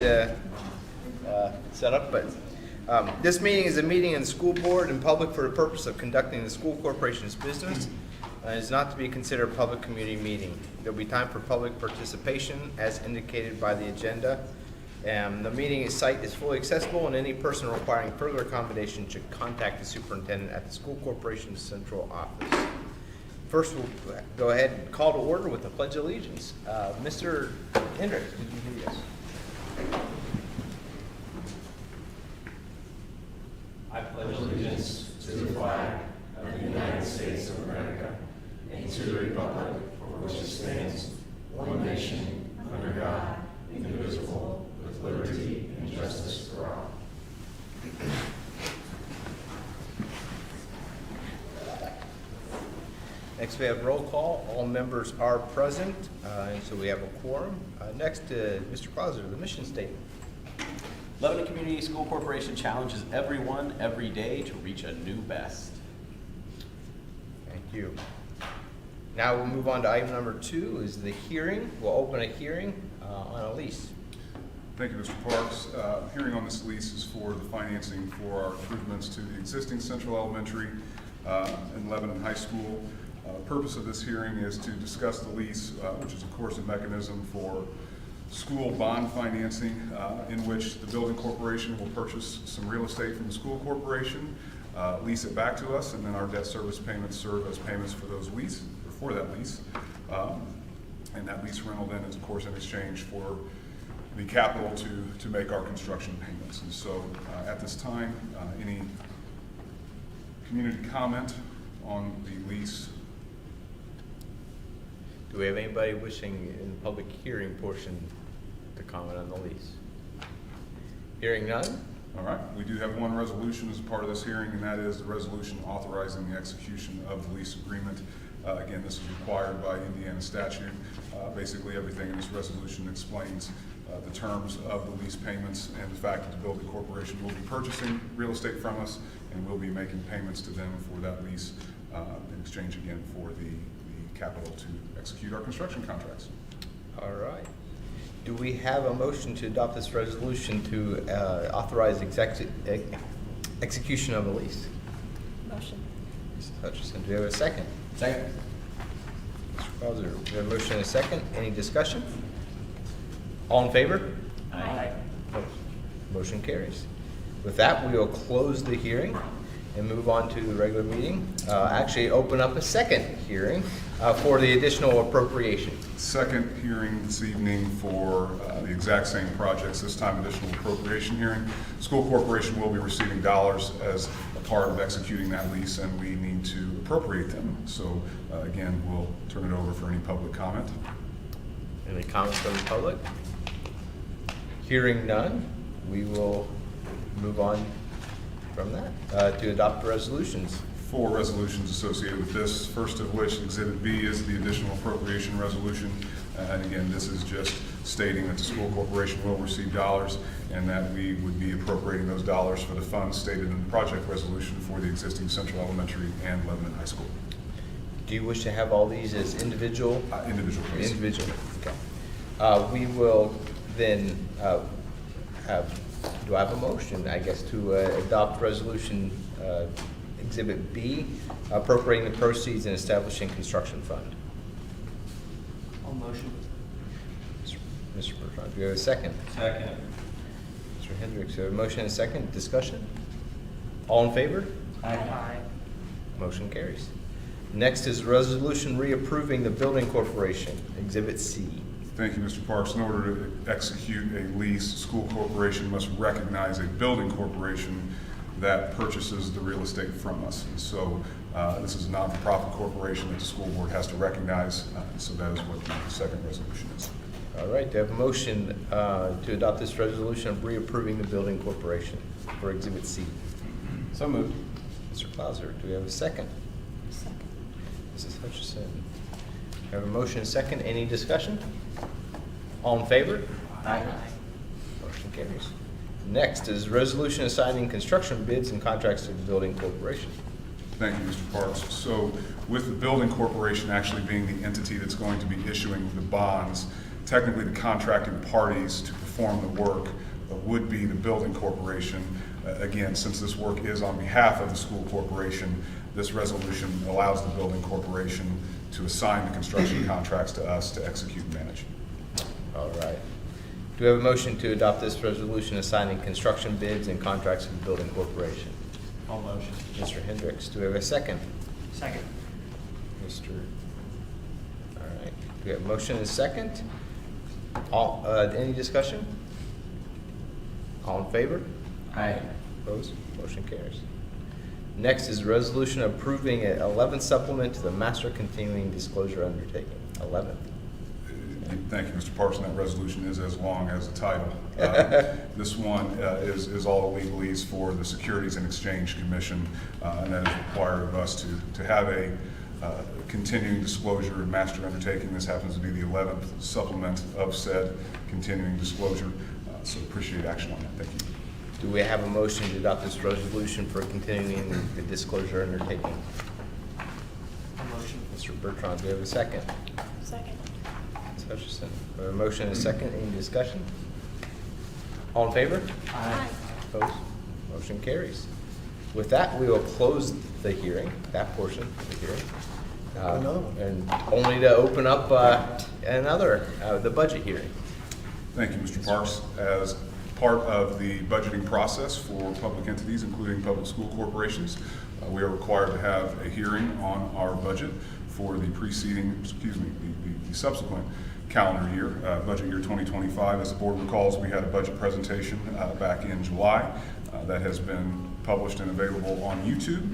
Set up, but this meeting is a meeting in the school board and public for the purpose of conducting the school corporation's business. It is not to be considered a public community meeting. There will be time for public participation as indicated by the agenda. The meeting site is fully accessible, and any person requiring further accommodation should contact the superintendent at the school corporation's central office. First, we'll go ahead and call to order with the Pledge of Allegiance. Mr. Hendricks, would you lead us? I pledge allegiance to the flag of the United States of America and to the republic for which it stands, one nation, under God, indivisible, with liberty and justice for all. Next, we have roll call. All members are present, and so we have a quorum. Next, Mr. Clauser, the mission statement. Lebanon Community School Corporation challenges everyone every day to reach a new best. Thank you. Now we'll move on to item number 2 is the hearing. We'll open a hearing on a lease. Thank you, Mr. Parks. Hearing on this lease is for the financing for our improvements to the existing Central Elementary and Lebanon High School. The purpose of this hearing is to discuss the lease, which is of course a mechanism for school bond financing in which the building corporation will purchase some real estate from the school corporation, lease it back to us, and then our debt service payments serve as payments for those lease, or for that lease. And that lease rental then is of course in exchange for the capital to make our construction payments. And so at this time, any community comment on the lease? Do we have anybody wishing in the public hearing portion to comment on the lease? Hearing none? All right, we do have one resolution as a part of this hearing, and that is the resolution authorizing the execution of the lease agreement. Again, this is required by Indiana statute. Basically, everything in this resolution explains the terms of the lease payments and the fact that the building corporation will be purchasing real estate from us and will be making payments to them for that lease in exchange again for the capital to execute our construction contracts. All right. Do we have a motion to adopt this resolution to authorize execution of the lease? Motion. Mrs. Hutchison, do we have a second? Second. Mr. Clauser, we have a motion and a second. Any discussion? All in favor? Aye. Opposed? Motion carries. With that, we will close the hearing and move on to the regular meeting. Actually, open up a second hearing for the additional appropriation. Second hearing this evening for the exact same projects, this time additional appropriation hearing. School corporation will be receiving dollars as a part of executing that lease, and we need to appropriate them. So again, we'll turn it over for any public comment. Any comments from the public? Hearing none, we will move on from that to adopt resolutions. 4 resolutions associated with this, first of which, Exhibit B, is the additional appropriation resolution. And again, this is just stating that the school corporation will receive dollars and that we would be appropriating those dollars for the funds stated in the project resolution for the existing Central Elementary and Lebanon High School. Do you wish to have all these as individual? Individual, please. Individual, okay. We will then do I have a motion, I guess, to adopt resolution Exhibit B, appropriating the proceeds and establishing construction fund? All motion. Mr. Bertrand, do we have a second? Second. Mr. Hendricks, do we have a motion and a second? Discussion? All in favor? Aye. Motion carries. Next is resolution reapproving the building corporation, Exhibit C. Thank you, Mr. Parks. In order to execute a lease, school corporation must recognize a building corporation that purchases the real estate from us. And so this is a not-for-profit corporation that the school board has to recognize. So that is what the second resolution is. All right, do I have a motion to adopt this resolution of reapproving the building corporation for Exhibit C? So moved. Mr. Clauser, do we have a second? Second. Mrs. Hutchison. We have a motion and a second. Any discussion? All in favor? Aye. Motion carries. Next is resolution assigning construction bids and contracts to the building corporation. Thank you, Mr. Parks. So with the building corporation actually being the entity that's going to be issuing the bonds, technically the contracting parties to perform perform the work would be the building corporation. Again, since this work is on behalf of the school corporation, this resolution allows the building corporation to assign the construction contracts to us to execute and manage. All right. Do we have a motion to adopt this resolution assigning construction bids and contracts to the building corporation? All motion. Mr. Hendricks, do we have a second? Second. Mr. All right. Do we have a motion and a second? All, any discussion? All in favor? Aye. Opposed? Motion carries. Next is a resolution approving an 11th supplement to the Master Continuing Disclosure Undertaking. 11th. Thank you, Mr. Parks, and that resolution is as long as the title. This one is all the legalese for the Securities and Exchange Commission, and that is required of us to have a continuing disclosure and master undertaking. This happens to be the 11th supplement of said continuing disclosure, so appreciate action on that. Thank you. Do we have a motion to adopt this resolution for continuing the disclosure undertaking? All motion. Mr. Bertrand, do we have a second? Second. Ms. Hutchison, we have a motion and a second. Any discussion? All in favor? Aye. Opposed? Motion carries. With that, we will close the hearing, that portion of the hearing. Another one. And only to open up another, the budget hearing. Thank you, Mr. Parks. As part of the budgeting process for public entities, including public school corporations, we are required to have a hearing on our budget for the the subsequent calendar year, budget year 2025. As the board recalls, we had a budget presentation back in July that has been published and available on YouTube.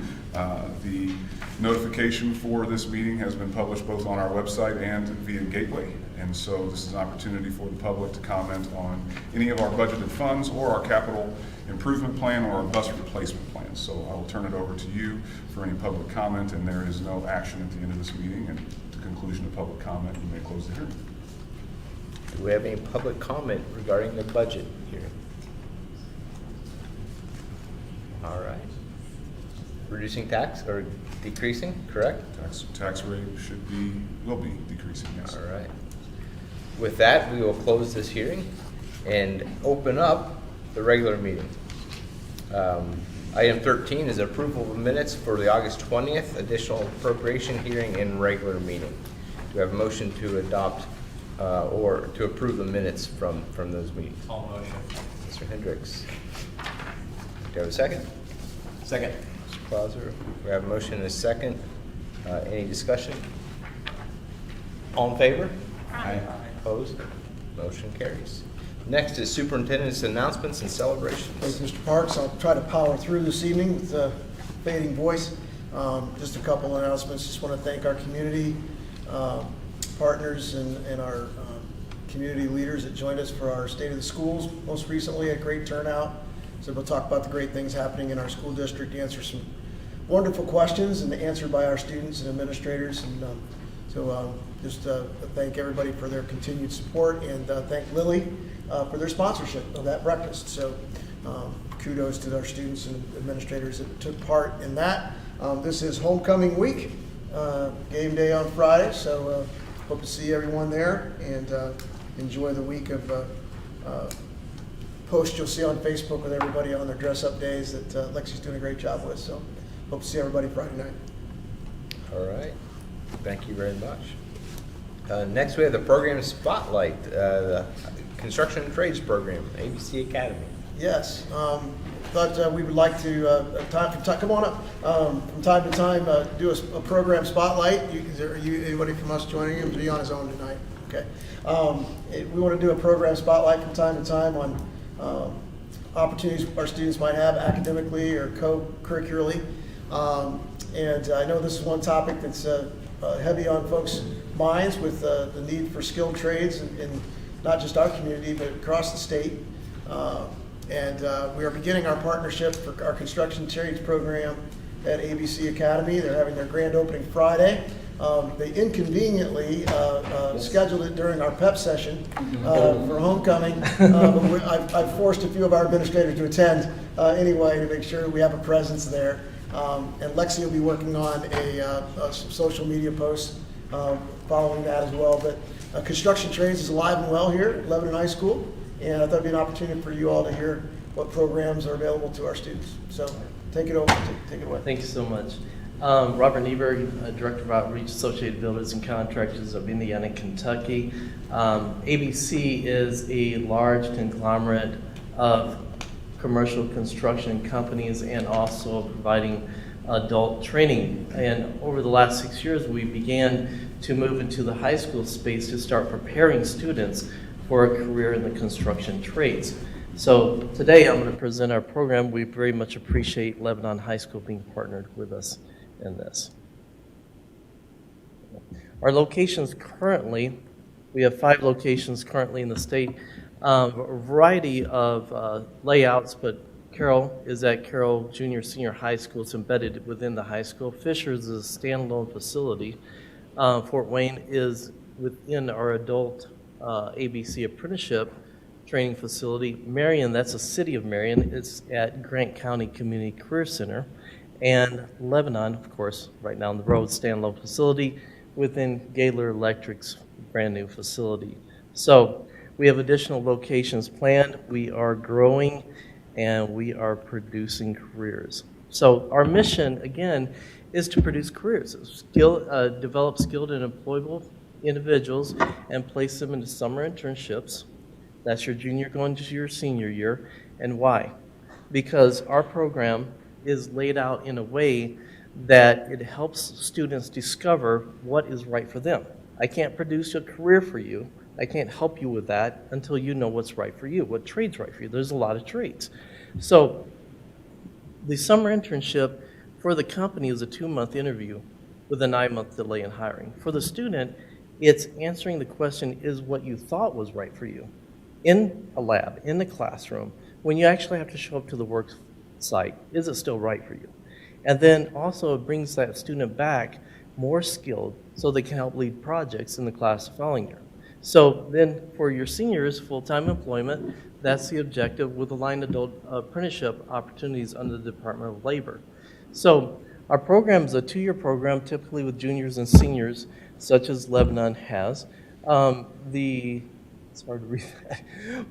The notification for this meeting has been published both on our website and via Gateway. And so this is an opportunity for the public to comment on any of our budgeted funds or our capital improvement plan or our bus replacement plan. So I will turn it over to you for any public comment, and there is no action at the end of this meeting. And at the conclusion of public comment, we may close the hearing. Do we have any public comment regarding the budget hearing? All right. Reducing tax or decreasing, correct? Tax rate will be decreasing, yes. All right. With that, we will close this hearing and open up the regular meeting. Item 13 is approval of minutes for the August 20th additional appropriation hearing and regular meeting. Do we have a motion to adopt or to approve the minutes from those meetings? All motion. Mr. Hendricks. Do you have a second? Second. Mr. Clauser. We have a motion and a second. Any discussion? All in favor? Aye. Opposed? Motion carries. Next is superintendent's announcements and celebrations. Thank you, Mr. Parks. I'll try to power through this evening with a fading voice. Just a couple announcements. Just want to thank our community partners and our community leaders that joined us for our State of the Schools. Most recently, a great turnout. So we'll talk about the great things happening in our school district, answer some wonderful questions and answered by our students and administrators. And just thank everybody for their continued support, and thank Lily for their sponsorship of that breakfast. So kudos to our students and administrators that took part in that. This is homecoming week, game day on Friday, so hope to see everyone there, and enjoy the week of posts you'll see on Facebook with everybody on their dress-up days that Lexi's doing a great job with. So hope to see everybody Friday night. All right. Thank you very much. Next, we have the program spotlight, the construction and trades program, ABC Academy. Yes, thought we would like to, come on up, from time to time, do a program spotlight. Are you anybody from us joining him? Is he on his own tonight? Okay. We want to do a program spotlight from time to time on opportunities our students might have academically or co-curricularly. And I know this is one topic that's heavy on folks' minds with the need for skilled trades in not just our community, but across the state. And we are beginning our partnership for our construction trades program at ABC Academy. They're having their grand opening Friday. They inconveniently scheduled it during our PEP session for homecoming. But I've forced a few of our administrators to attend anyway to make sure we have a presence there. And Lexi will be working on some social media posts following that as well. But construction trades is alive and well here at Lebanon High School. and I thought it'd be an opportunity for you all to hear what programs are available to our students. So take it over, take it away. Thank you so much. Robert Nieberg, Director of Outreach, Associated Builders and Contractors of Indiana, Kentucky. ABC is a large conglomerate of commercial construction companies and also providing adult training. And over the last 6 years, we began to move into the high school space to start preparing students for a career in the construction trades. So today I'm going to present our program. We very much appreciate Lebanon High School being partnered with us in this. Our locations currently, we have 5 locations currently in the state. A variety of layouts, but Carroll is at Carroll Junior Senior High School. It's embedded within the high school. Fishers is a standalone facility. Fort Wayne is within our adult ABC apprenticeship training facility. Marion, that's the city of Marion, is at Grant County Community Career Center. And Lebanon, of course, right down the road, standalone facility within Gaylor Electric's brand new facility. So we have additional locations planned. We are growing and we are producing careers. So our mission, again, is to produce careers, develop skilled and employable individuals and place them into summer internships. That's your junior going to your senior year. And why? Because our program is laid out in a way that it helps students discover what is right for them. I can't produce a career for you. I can't help you with that until you know what's right for you, what trade's right for you. There's a lot of trades. So the summer internship for the company is a 2-month interview with a 9-month delay in hiring. For the student, it's answering the question, is what you thought was right for you in a lab, in the classroom, when you actually have to show up to the work site, is it still right for you? And then also it brings that student back more skilled so they can help lead projects in the class the following year. So then for your seniors, full-time employment, that's the objective with aligned adult apprenticeship opportunities under the Department of Labor. So our program is a 2-year program, typically with juniors and seniors, such as Lebanon has. It's hard to read that.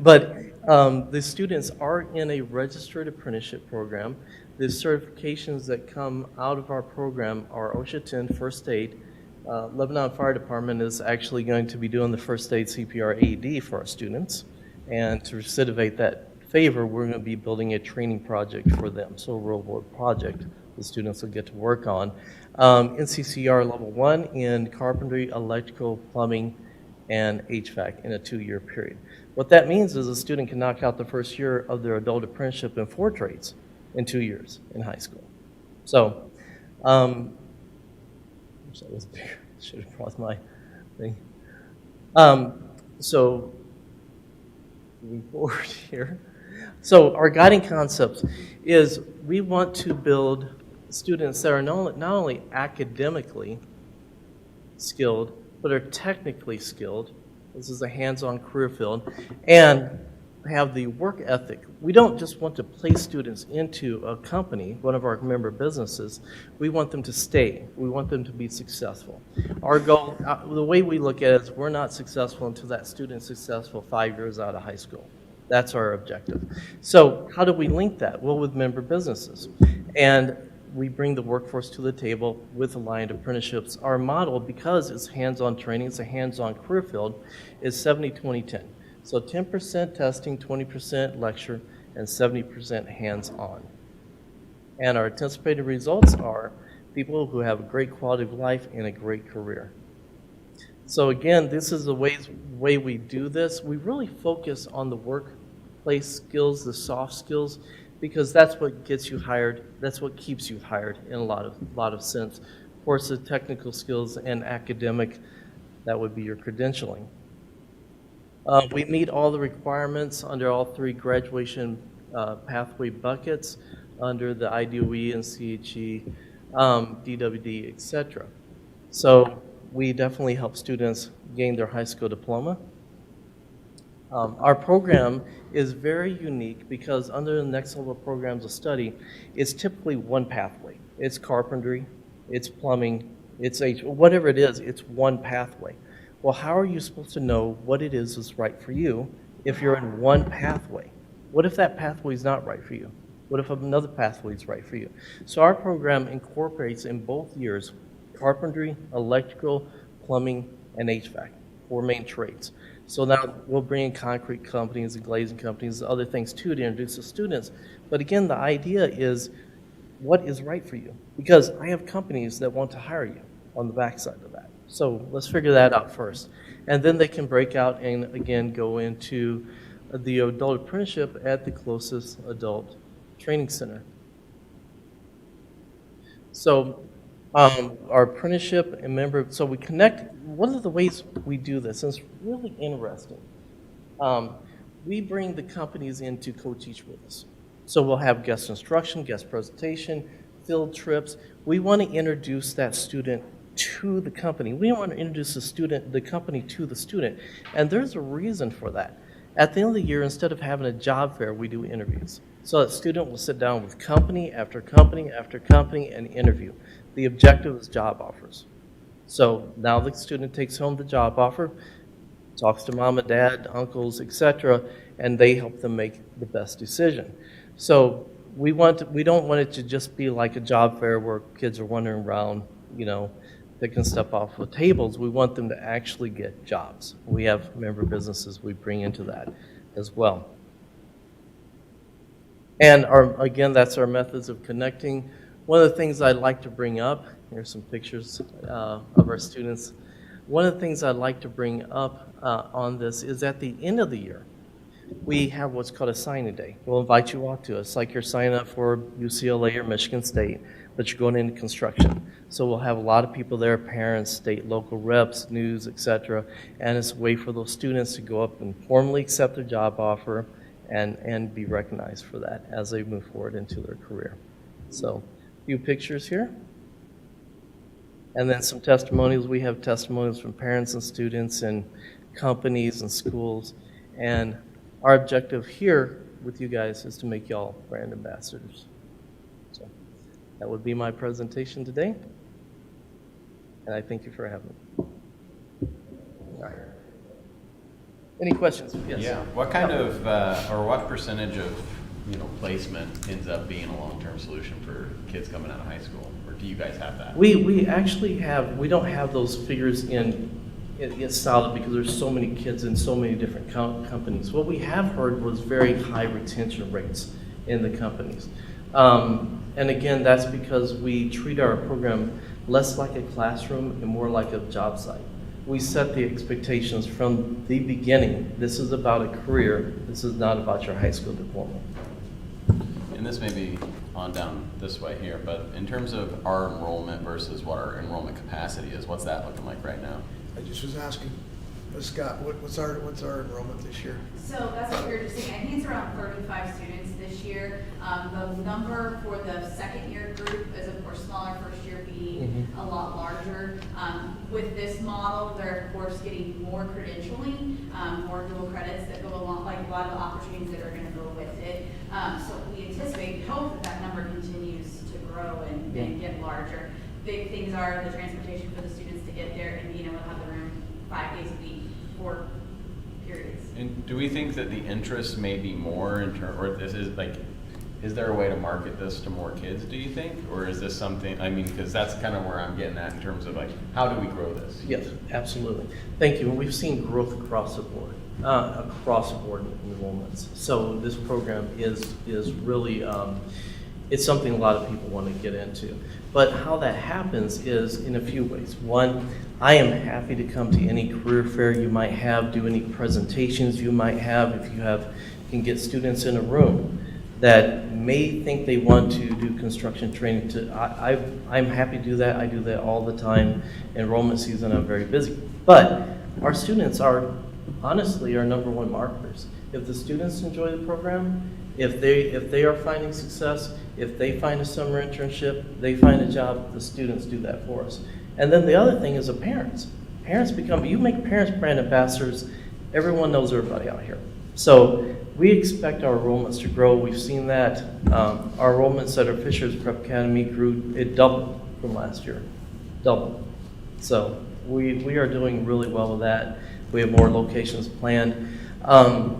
But the students are in a registered apprenticeship program. The certifications that come out of our program are OSHA 10 First Aid. Lebanon Fire Department is actually going to be doing the First Aid CPR AED for our students. And to recidivate that favor, we're going to be building a training project for them. So a real-world project the students will get to work on. NCCR Level 1 in carpentry, electrical, plumbing, and HVAC in a 2-year period. What that means is a student can knock out the first year of their adult apprenticeship in 4 trades in 2 years in high school. So, wish that was bigger. Should have brought my thing. So, moving forward here. So, our guiding concepts is we want to build students that are not only academically skilled, but are technically skilled. This is a hands-on career field, and have the work ethic. We don't just want to place students into a company, one of our member businesses. We want them to stay. We want them to be successful. Our goal, the way we look at it is we're not successful until that student's successful 5 years out of high school. That's our objective. So how do we link that? Well, with member businesses. And we bring the workforce to the table with aligned apprenticeships. Our model, because it's hands-on training, it's a hands-on career field, is 70-20-10. So 10% testing, 20% lecture, and 70% hands-on. And our anticipated results are people who have a great quality of life and a great career. So again, this is the way we do this. We really focus on the workplace skills, the soft skills, because that's what gets you hired. That's what keeps you hired in a lot of sense. Of course, the technical skills and academic, that would be your credentialing. We meet all the requirements under all 3 graduation pathway buckets under the IDOE and CHE, DWD, etc. So we definitely help students gain their high school diploma. Our program is very unique because under the next level of programs of study, it's typically one pathway. It's carpentry, it's plumbing, it's whatever it is, it's one pathway. Well, how are you supposed to know what it is that's right for you if you're in one pathway? What if that pathway is not right for you? What if another pathway is right for you? So our program incorporates in both years carpentry, electrical, plumbing, and HVAC, 4 main trades. So now we'll bring in concrete companies and glazing companies, other things too, to introduce the students. But again, the idea is what is right for you? Because I have companies that want to hire you on the backside of that. So let's figure that out first. And then they can break out and again go into the adult apprenticeship at the closest adult training center. So our apprenticeship and member, so we connect, one of the ways we do this, and it's really interesting, we bring the companies in to co-teach with us. So we'll have guest instruction, guest presentation, field trips. We want to introduce that student to the company. We want to introduce the company to the student. And there's a reason for that. At the end of the year, instead of having a job fair, we do interviews. So that student will sit down with company after company after company and interview. The objective is job offers. So now the student takes home the job offer, talks to mom and dad, uncles, etc., and they help them make the best decision. So we don't want it to just be like a job fair where kids are wandering around, picking stuff off of tables. We want them to actually get jobs. We have member businesses we bring into that as well. And again, that's our methods of connecting. One of the things I'd like to bring up, here's some pictures of our students. One of the things I'd like to bring up on this is at the end of the year, we have what's called a signing day. We'll invite you all to it. It's like you're signing up for UCLA or Michigan State, but you're going into construction. So we'll have a lot of people there, parents, state, local reps, news, etc. And it's a way for those students to go up and formally accept their job offer and be recognized for that as they move forward into their career. So a few pictures here. And then some testimonials. We have testimonials from parents and students and companies and schools. And our objective here with you guys is to make y'all brand ambassadors. So that would be my presentation today. And I thank you for having me. All right. Any questions? Yes. Yeah. What kind of, or what percentage of, placement ends up being a long-term solution for kids coming out of high school? Or do you guys have that? We actually have, we don't have those figures it's solid because there's so many kids in so many different companies. What we have heard was very high retention rates in the companies. And again, that's because we treat our program less like a classroom and more like a job site. We set the expectations from the beginning. This is about a career. This is not about your high school diploma. And this may be on down this way here, but in terms of our enrollment versus what our enrollment capacity is, what's that looking like right now? I just was asking, Scott, what's our enrollment this year? So that's what we were just saying. I think it's around 35 students this year. The number for the second year group is of course smaller, first year being a lot larger. With this model, they're of course getting more credentialing, more dual credits that go along, like a lot of opportunities that are going to go with it. So we anticipate, hope that number continues to grow and get larger. Big things are the transportation for the students to get there and being able to have the room 5 days a week, 4 periods. And do we think that the interest may be more in terms, or this is like, is there a way to market this to more kids, do you think? Or is this something, because that's kind of where I'm getting at in terms of like, how do we grow this? Yes, absolutely. Thank you. And we've seen growth across the board in enrollments. So this program is really, it's something a lot of people want to get into. But how that happens is in a few ways. One, I am happy to come to any career fair you might have, do any presentations you might have. If you can get students in a room that may think they want to do construction training. I'm happy to do that. I do that all the time. Enrollment season, I'm very busy. But our students are honestly our number one marketers. If the students enjoy the program, if they are finding success, if they find a summer internship, they find a job, the students do that for us. And then the other thing is the parents. You make parents brand ambassadors, everyone knows everybody out here. So we expect our enrollments to grow. We've seen that. Our enrollments at our Fishers Prep Academy grew, it doubled from last year, doubled. So we are doing really well with that. We have more locations planned.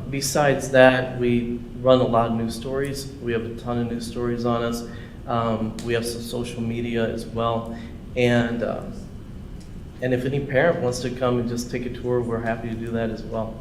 Besides that, we run a lot of news stories. We have a ton of news stories on us. We have some social media as well. And if any parent wants to come and just take a tour, we're happy to do that as well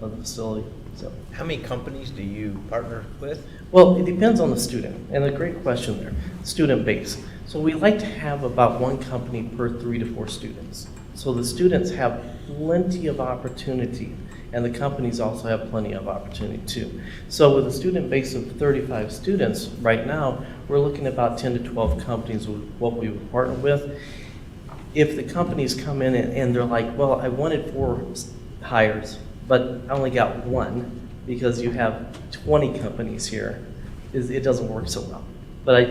of the facility. So, How many companies do you partner with? well, it depends on the student, and a great question there. Student base. So we like to have about one company per 3 to 4 students. So the students have plenty of opportunity, and the companies also have plenty of opportunity too. So with a student base of 35 students right now, we're looking at about 10 to 12 companies with what we would partner with. If the companies come in and they're like, well, I wanted 4 hires, but I only got 1 because you have 20 companies here, it doesn't work so well. But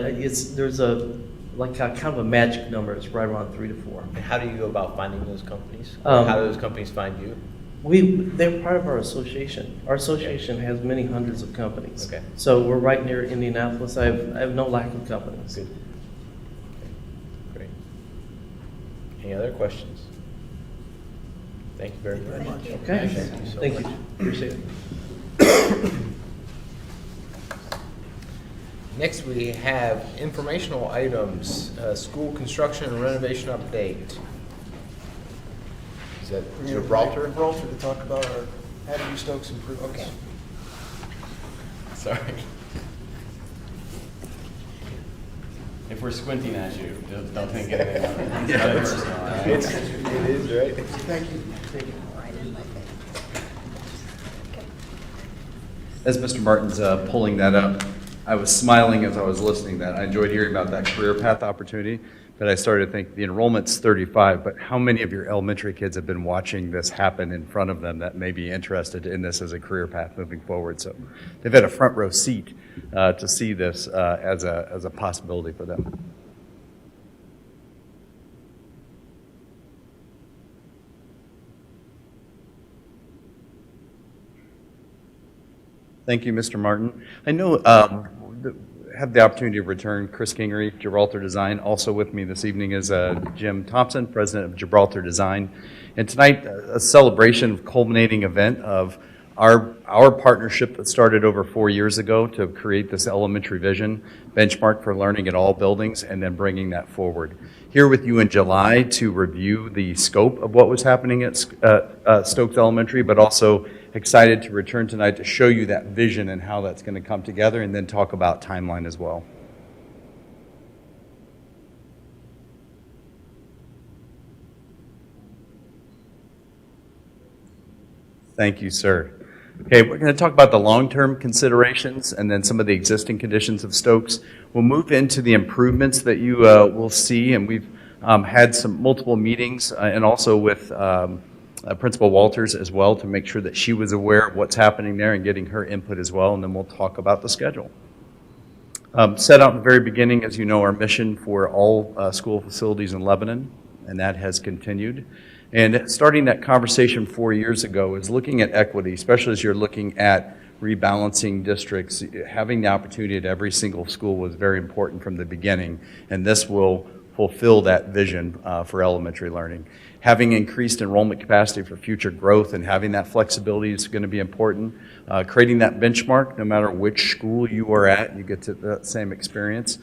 there's kind of a magic number. It's right around 3 to 4. And how do you go about finding those companies? Um, How do those companies find you? They're part of our association. Our association has many hundreds of companies. Okay. So we're right near Indianapolis. I have no lack of companies. Good. Great. Any other questions? Thank you very much. Okay. Thank you so Thank much. you. Appreciate it. Next, we have informational items, school construction and renovation update. Is that Gibraltar? Gibraltar to talk about our Avenue Stokes improvements. Okay. Sorry. If we're squinting at you, don't think anything of it. It's nothing personal, all right? It is, right? Thank you. Thank you. As Mr. Martin's pulling that up, I was smiling as I was listening to that. I enjoyed hearing about that career path opportunity, but I started to think the enrollment's 35, but how many of your elementary kids have been watching this happen in front of them that may be interested in this as a career path moving forward? So they've had a front row seat to see this as a possibility for them. Thank you, Mr. Martin. I know have the opportunity to return Chris Kingery, Gibraltar Design. Also with me this evening is Jim Thompson, president of Gibraltar Design. And tonight, a celebration, culminating event of our partnership that started over 4 years ago to create this elementary vision, benchmark for learning at all buildings, and then bringing that forward. Here with you in July to review the scope of what was happening at Stokes Elementary, but also excited to return tonight to show you that vision and how that's going to come together, and then talk about timeline as well. Thank you, sir. Okay, we're going to talk about the long-term considerations and then some of the existing conditions of Stokes. We'll move into the improvements that you will see, and we've had some multiple meetings and also with Principal Walters as well to make sure that she was aware of what's happening there and getting her input as well, and then we'll talk about the schedule. Set out in the very beginning, as you know, our mission for all school facilities in Lebanon, and that has continued. And starting that conversation 4 years ago is looking at equity, especially as you're looking at rebalancing districts. Having the opportunity at every single school was very important from the beginning, and this will fulfill that vision for elementary learning. Having increased enrollment capacity for future growth and having that flexibility is going to be important. Creating that benchmark, no matter which school you are at, you get to that same experience.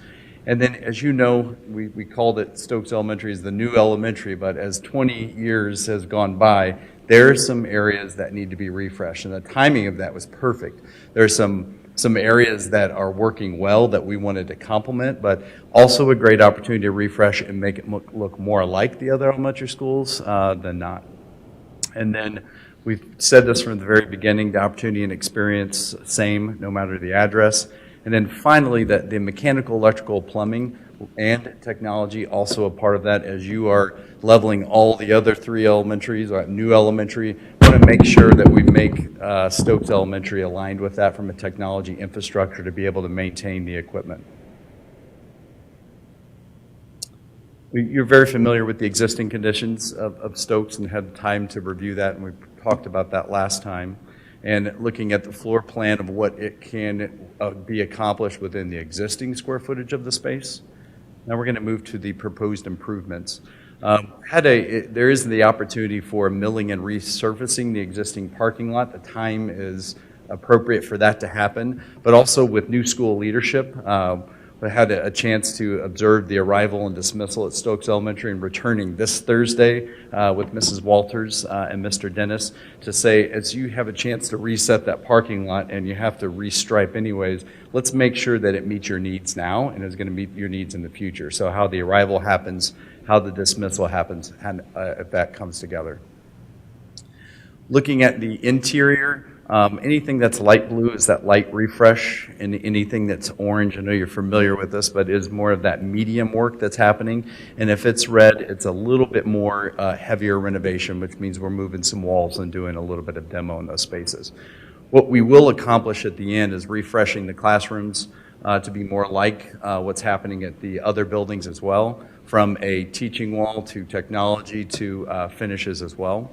And then, as you know, we called it Stokes Elementary as the new elementary, but as 20 years has gone by, there are some areas that need to be refreshed, and the timing of that was perfect. There are some areas that are working well that we wanted to complement, but also a great opportunity to refresh and make it look more like the other elementary schools than not. And then we've said this from the very beginning, the opportunity and experience, same, no matter the address. And then finally, the mechanical, electrical, plumbing, and technology also a part of that. As you are leveling all the other 3 elementaries, or new elementary, we want to make sure that we make Stokes Elementary aligned with that from a technology infrastructure to be able to maintain the equipment. You're very familiar with the existing conditions of Stokes and had time to review that, and we talked about that last time. And looking at the floor plan of what it can be accomplished within the existing square footage of the space. Now we're going to move to the proposed improvements. There is the opportunity for milling and resurfacing the existing parking lot. The time is appropriate for that to happen, but also with new school leadership, I had a chance to observe the arrival and dismissal at Stokes Elementary and returning this Thursday with Mrs. Walters and Mr. Dennis to say, as you have a chance to reset that parking lot and you have to restripe anyways, let's make sure that it meets your needs now and is going to meet your needs in the future. So how the arrival happens, how the dismissal happens, and if that comes together. Looking at the interior, anything that's light blue is that light refresh, and anything that's orange, I know you're familiar with this, but is more of that medium work that's happening. And if it's red, it's a little bit more heavier renovation, which means we're moving some walls and doing a little bit of demo in those spaces. What we will accomplish at the end is refreshing the classrooms to be more like what's happening at the other buildings as well, from a teaching wall to technology to finishes as well.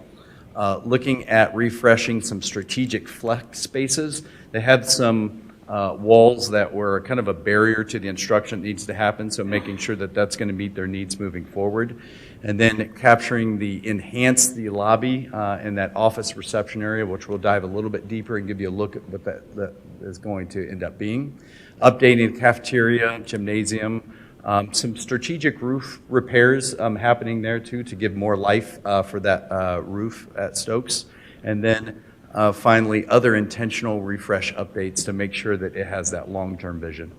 Looking at refreshing some strategic flex spaces. They had some walls that were kind of a barrier to the instruction that needs to happen, so making sure that that's going to meet their needs moving forward. And then capturing enhance the lobby and that office reception area, which we'll dive a little bit deeper and give you a look at what that is going to end up being. Updating the cafeteria, gymnasium, some strategic roof repairs happening there too to give more life for that roof at Stokes. And then finally, other intentional refresh updates to make sure that it has that long-term vision.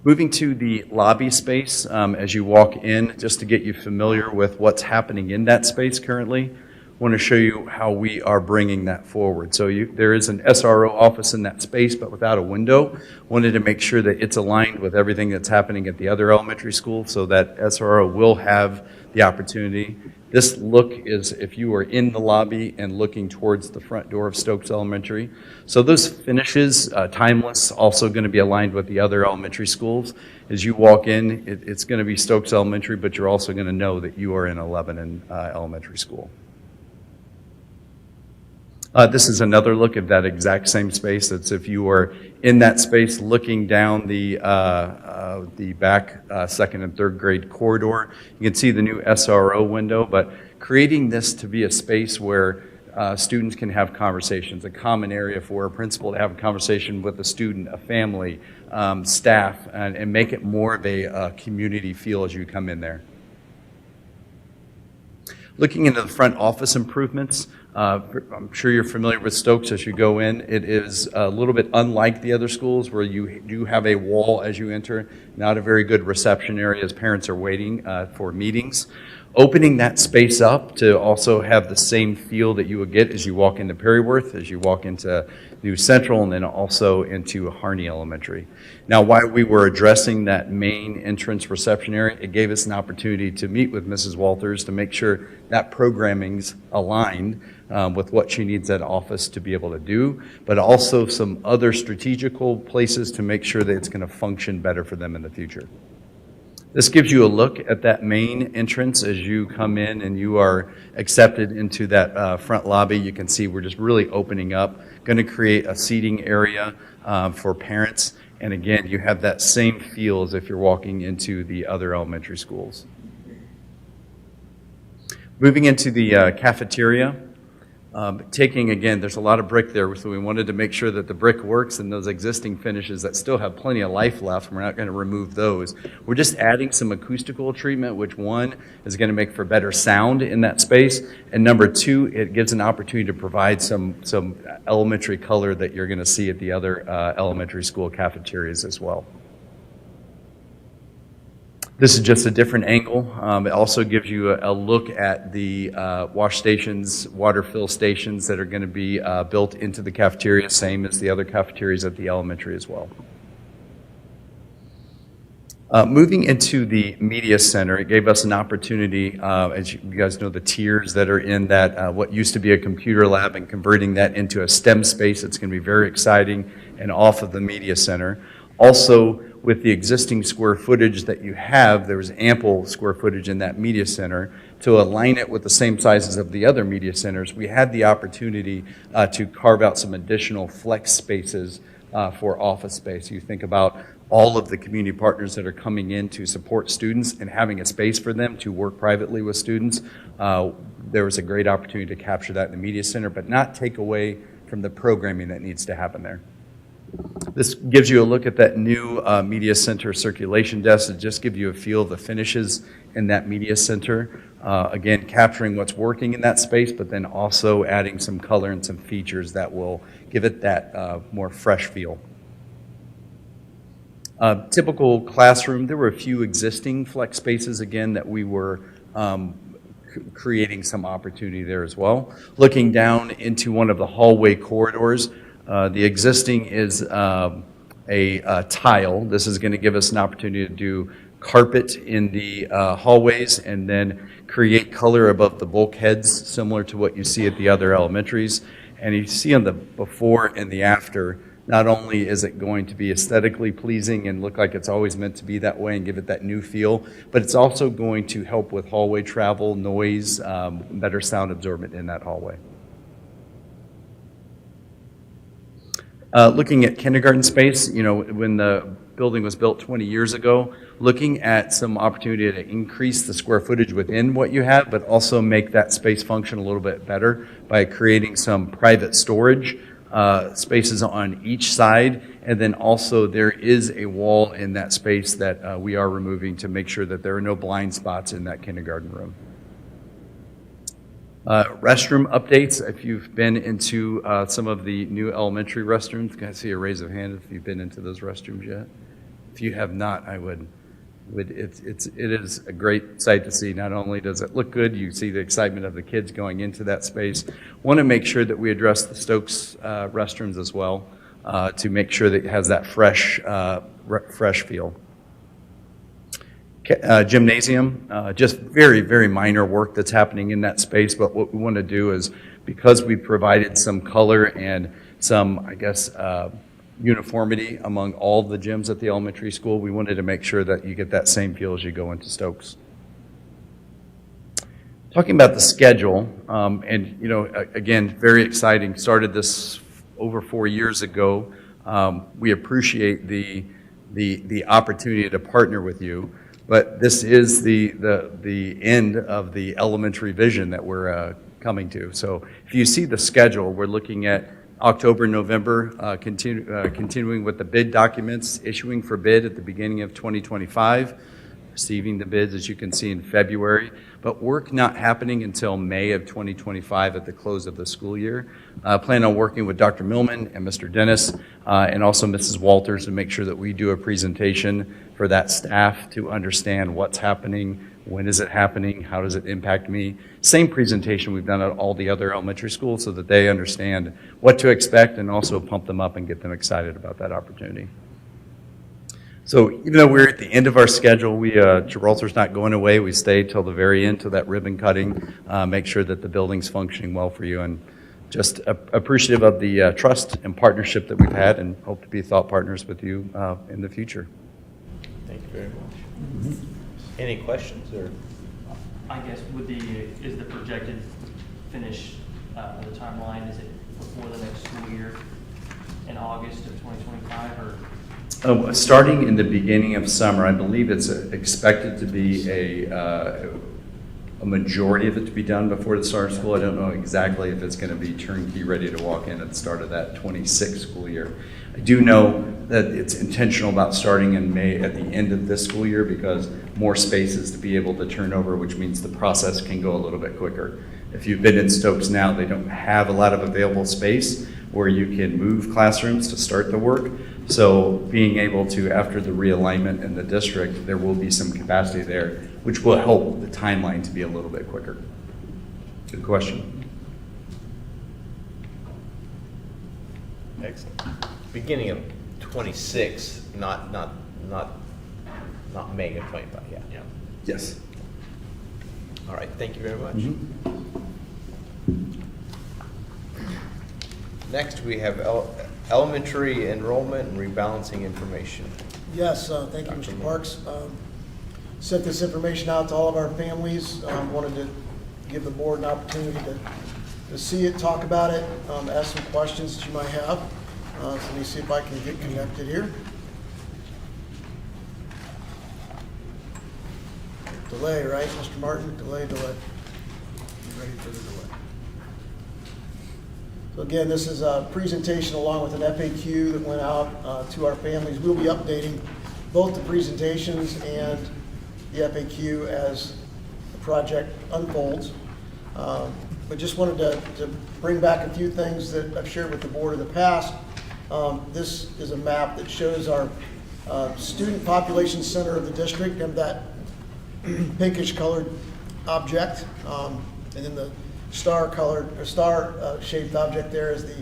Moving to the lobby space, as you walk in, just to get you familiar with what's happening in that space currently, I want to show you how we are bringing that forward. So there is an SRO office in that space, but without a window. Wanted to make sure that it's aligned with everything that's happening at the other elementary school, so that SRO will have the opportunity. This look is if you are in the lobby and looking towards the front door of Stokes Elementary. So those finishes, timeless, also going to be aligned with the other elementary schools. As you walk in, it's going to be Stokes Elementary, but you're also going to know that you are in Lebanon Elementary School. This is another look at that exact same space. That's if you were in that space looking down the back second and third grade corridor. You can see the new SRO window, but creating this to be a space where students can have conversations, a common area for a principal to have a conversation with a student, a family, staff, and make it more of a community feel as you come in there. Looking into the front office improvements, I'm sure you're familiar with Stokes as you go in. It is a little bit unlike the other schools where you do have a wall as you enter, not a very good reception area as parents are waiting for meetings. Opening that space up to also have the same feel that you would get as you walk into Perryworth, as you walk into New Central, and then also into Harney Elementary. Now, while we were addressing that main entrance reception area, it gave us an opportunity to meet with Mrs. Walters to make sure that programming's aligned with what she needs that office to be able to do, but also some other strategical places to make sure that it's going to function better for them in the future. This gives you a look at that main entrance as you come in and you are accepted into that front lobby. You can see we're just really opening up, going to create a seating area for parents. And again, you have that same feel as if you're walking into the other elementary schools. Moving into the cafeteria. Again, there's a lot of brick there, so we wanted to make sure that the brick works and those existing finishes that still have plenty of life left, we're not going to remove those. We're just adding some acoustical treatment, which one is going to make for better sound in that space, and number two, it gives an opportunity to provide some elementary color that you're going to see at the other elementary school cafeterias as well. This is just a different angle. It also gives you a look at the wash stations, water fill stations that are going to be built into the cafeteria, same as the other cafeterias at the elementary as well. Moving into the media center, it gave us an opportunity, as you guys know, the tiers that are in that, what used to be a computer lab, and converting that into a STEM space. It's going to be very exciting and off of the media center. Also, with the existing square footage that you have, there was ample square footage in that media center. To align it with the same sizes of the other media centers, we had the opportunity to carve out some additional flex spaces for office space. You think about all of the community partners that are coming in to support students and having a space for them to work privately with students. There was a great opportunity to capture that in the media center, but not take away from the programming that needs to happen there. This gives you a look at that new media center circulation desk to just give you a feel of the finishes in that media center. Again, capturing what's working in that space, but then also adding some color and some features that will give it that more fresh feel. Typical classroom, there were a few existing flex spaces again that we were creating some opportunity there as well. Looking down into one of the hallway corridors, the existing is a tile. This is going to give us an opportunity to do carpet in the hallways and then create color above the bulkheads, similar to what you see at the other elementaries. And you see on the before and the after, not only is it going to be aesthetically pleasing and look like it's always meant to be that way and give it that new feel, but it's also going to help with hallway travel, noise, better sound absorbent in that hallway. Looking at kindergarten space, you know, when the building was built 20 years ago, looking at some opportunity to increase the square footage within what you have, but also make that space function a little bit better by creating some private storage spaces on each side. And then also there is a wall in that space that we are removing to make sure that there are no blind spots in that kindergarten room. Restroom updates. If you've been into some of the new elementary restrooms, can I see a raise of hand if you've been into those restrooms yet? If you have not, I would. It is a great sight to see. Not only does it look good, you see the excitement of the kids going into that space. Want to make sure that we address the Stokes restrooms as well to make sure that it has that fresh feel. Gymnasium, just very, very minor work that's happening in that space, but what we want to do is, because we provided some color and some, I guess, uniformity among all the gyms at the elementary school, we wanted to make sure that you get that same feel as you go into Stokes. Talking about the schedule, and you know, again, very exciting. Started this over 4 years ago. We appreciate the opportunity to partner with you. But this is the end of the elementary vision that we're coming to. So if you see the schedule, we're looking at October, November, continuing with the bid documents, issuing for bid at the beginning of 2025, receiving the bids, as you can see, in February, but work not happening until May of 2025 at the close of the school year. Plan on working with Dr. Millman and Mr. Dennis and also Mrs. Walters to make sure that we do a presentation for that staff to understand what's happening, when is it happening, how does it impact me. Same presentation we've done at all the other elementary schools so that they understand what to expect and also pump them up and get them excited about that opportunity. So even though we're at the end of our schedule, Gibraltar's not going away. We stay till the very end, till that ribbon cutting, make sure that the building's functioning well for you, and just appreciative of the trust and partnership that we've had, and hope to be thought partners with you in the future. Thank you very much. Any questions or? I guess is the projected finish, the timeline, is it before the next school year in August of 2025 or? Starting in the beginning of summer, I believe it's expected to be a majority of it to be done before the start of school. I don't know exactly if it's going to be turnkey, ready to walk in at the start of that 26 school year. I do know that it's intentional about starting in May at the end of this school year because more spaces to be able to turn over, which means the process can go a little bit quicker. If you've been in Stokes now, they don't have a lot of available space where you can move classrooms to start the work. So being able to, after the realignment in the district, there will be some capacity there, which will help the timeline to be a little bit quicker. Good question. Excellent. Beginning of 26, not May of 25, yeah. Yes. All right, thank you very much. Next, we have elementary enrollment and rebalancing information. Yes, thank you, Mr. Parks. Sent this information out to all of our families. Wanted to give the board an opportunity to see it, talk about it, ask some questions that you might have. So let me see if I can get connected here. Delay, right, Mr. Martin? Delay. You ready for the delay? So again, this is a presentation along with an FAQ that went out to our families. We'll be updating both the presentations and the FAQ as the project unfolds. But just wanted to bring back a few things that I've shared with the board in the past. This is a map that shows our student population center of the district, and that pinkish colored object, and then the star-shaped object there is the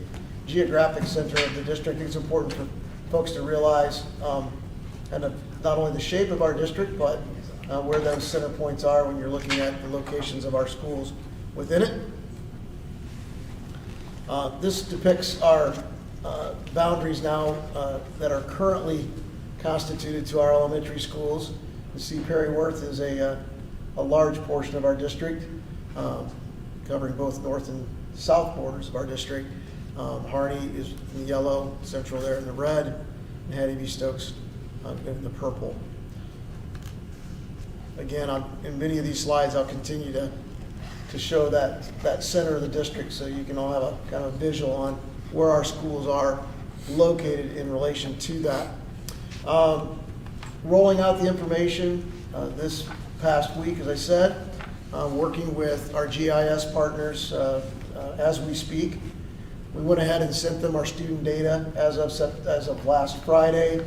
geographic center of the district. It's important for folks to realize kind of not only the shape of our district, but where those center points are when you're looking at the locations of our schools within it. This depicts our boundaries now that are currently constituted to our elementary schools. You see Perry Worth is a large portion of our district, covering both north and south borders of our district. Harney is in the yellow, Central there in the red, and Hattie B. Stokes in the purple. Again, in many of these slides, I'll continue to show that center of the district so you can all have a kind of visual on where our schools are located in relation to that. Rolling out the information this past week, as I said, working with our GIS partners as we speak. We went ahead and sent them our student data as of last Friday.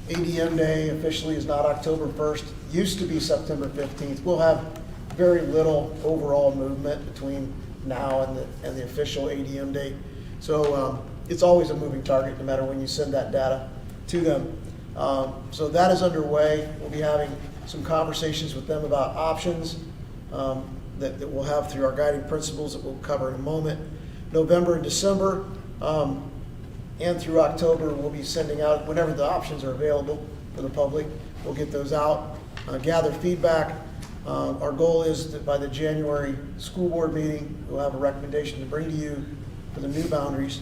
ADM Day officially is not October 1st, used to be September 15th. We'll have very little overall movement between now and the official ADM date. So it's always a moving target no matter when you send that data to them. So that is underway. We'll be having some conversations with them about options that we'll have through our guiding principles that we'll cover in a moment. November and December and through October, we'll be sending out whenever the options are available for the public. We'll get those out, gather feedback. Our goal is that by the January school board meeting, we'll have a recommendation to bring to you for the new boundaries,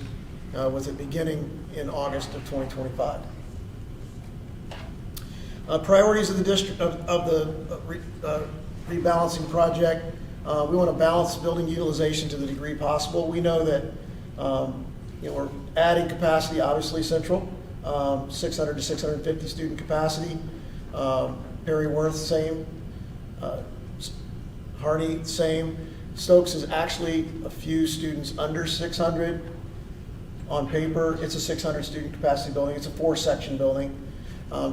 with it beginning in August of 2025. Priorities of the district of the rebalancing project. We want to balance building utilization to the degree possible. We know that we're adding capacity, obviously Central, 600 to 650 student capacity. Perry Worth, same. Harney, same. Stokes is actually a few students under 600. On paper, it's a 600 student capacity building. It's a 4-section building.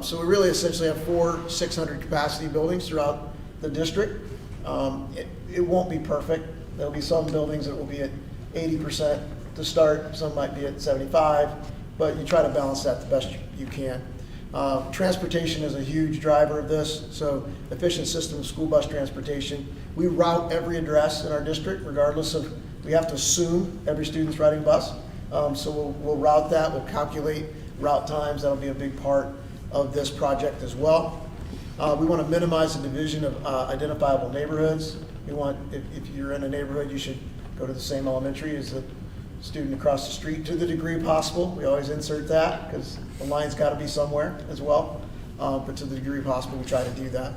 So we really essentially have 4 600 capacity buildings throughout the district. It won't be perfect. There'll be some buildings that will be at 80% to start. Some might be at 75, but you try to balance that the best you can. Transportation is a huge driver of this, so efficient system of school bus transportation. We route every address in our district, regardless of, we have to assume every student's riding bus. So we'll route that, we'll calculate route times. That'll be a big part of this project as well. We want to minimize the division of identifiable neighborhoods. We want, if you're in a neighborhood, you should go to the same elementary as the student across the street to the degree possible. We always insert that because the line's got to be somewhere as well. But to the degree possible, we try to do that.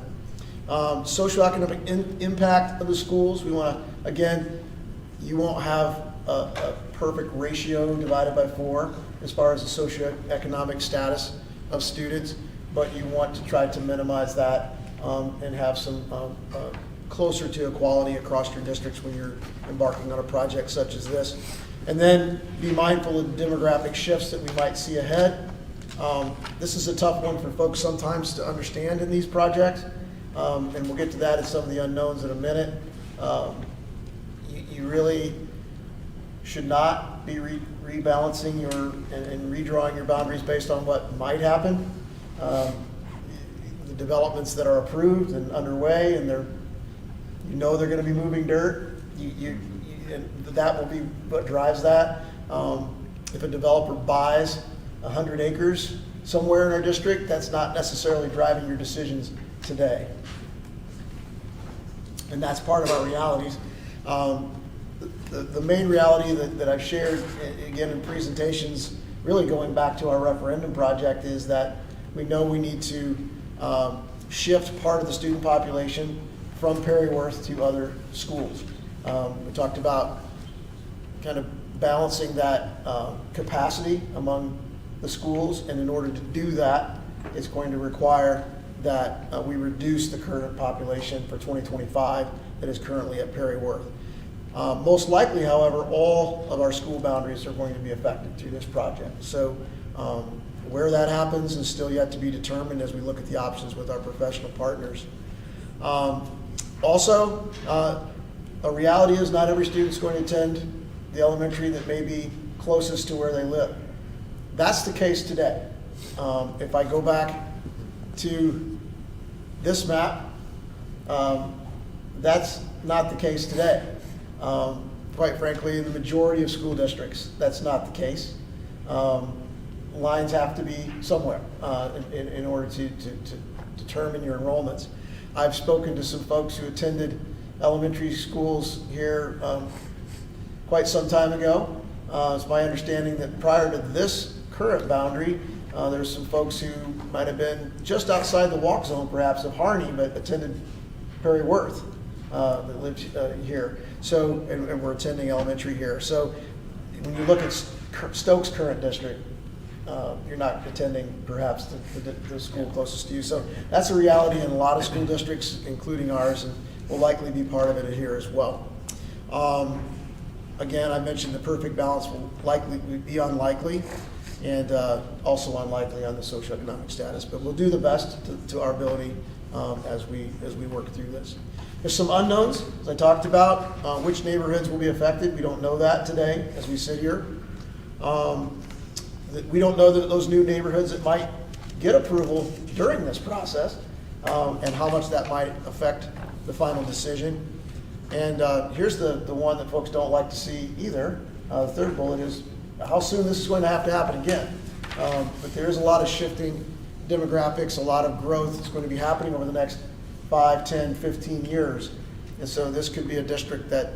Socioeconomic impact of the schools. We want to, again, you won't have a perfect ratio divided by 4 as far as the socioeconomic status of students, but you want to try to minimize that and have some closer to equality across your districts when you're embarking on a project such as this. And then be mindful of the demographic shifts that we might see ahead. This is a tough one for folks sometimes to understand in these projects, and we'll get to that in some of the unknowns in a minute. You really should not be rebalancing and redrawing your boundaries based on what might happen. The developments that are approved and underway, and they're going to be moving dirt. And that will be what drives that. If a developer buys 100 acres somewhere in our district, that's not necessarily driving your decisions today. And that's part of our realities. The main reality that I've shared, again, in presentations really going back to our referendum project, is that we know we need to shift part of the student population from Perry Worth to other schools. We talked about kind of balancing that capacity among the schools, and in order to do that, it's going to require that we reduce the current population for 2025 that is currently at Perry Worth. Most likely, however, all of our school boundaries are going to be affected through this project. So where that happens is still yet to be determined as we look at the options with our professional partners. Also, a reality is not every student is going to attend the elementary that may be closest to where they live. That's the case today. If I go back to this map, that's not the case today. Quite frankly, in the majority of school districts, that's not the case. Lines have to be somewhere in order to determine your enrollments. I've spoken to some folks who attended elementary schools here quite some time ago. It's my understanding that prior to this current boundary, there's some folks who might have been just outside the walk zone perhaps of Harney, but attended Perry Worth that lived here. So, and we're attending elementary here. So when you look at Stokes' current district, you're not attending perhaps the school closest to you. So that's a reality in a lot of school districts, including ours, and will likely be part of it here as well. Again, I mentioned the perfect balance will likely be unlikely, and also unlikely on the socioeconomic status, but we'll do the best to our ability as we work through this. There's some unknowns, as I talked about, which neighborhoods will be affected. We don't know that today as we sit here. We don't know that those new neighborhoods that might get approval during this process, and how much that might affect the final decision. And here's the one that folks don't like to see either. The third bullet is how soon this is going to happen again. But there is a lot of shifting demographics, a lot of growth that's going to be happening over the next 5, 10, 15 years. And so this could be a district that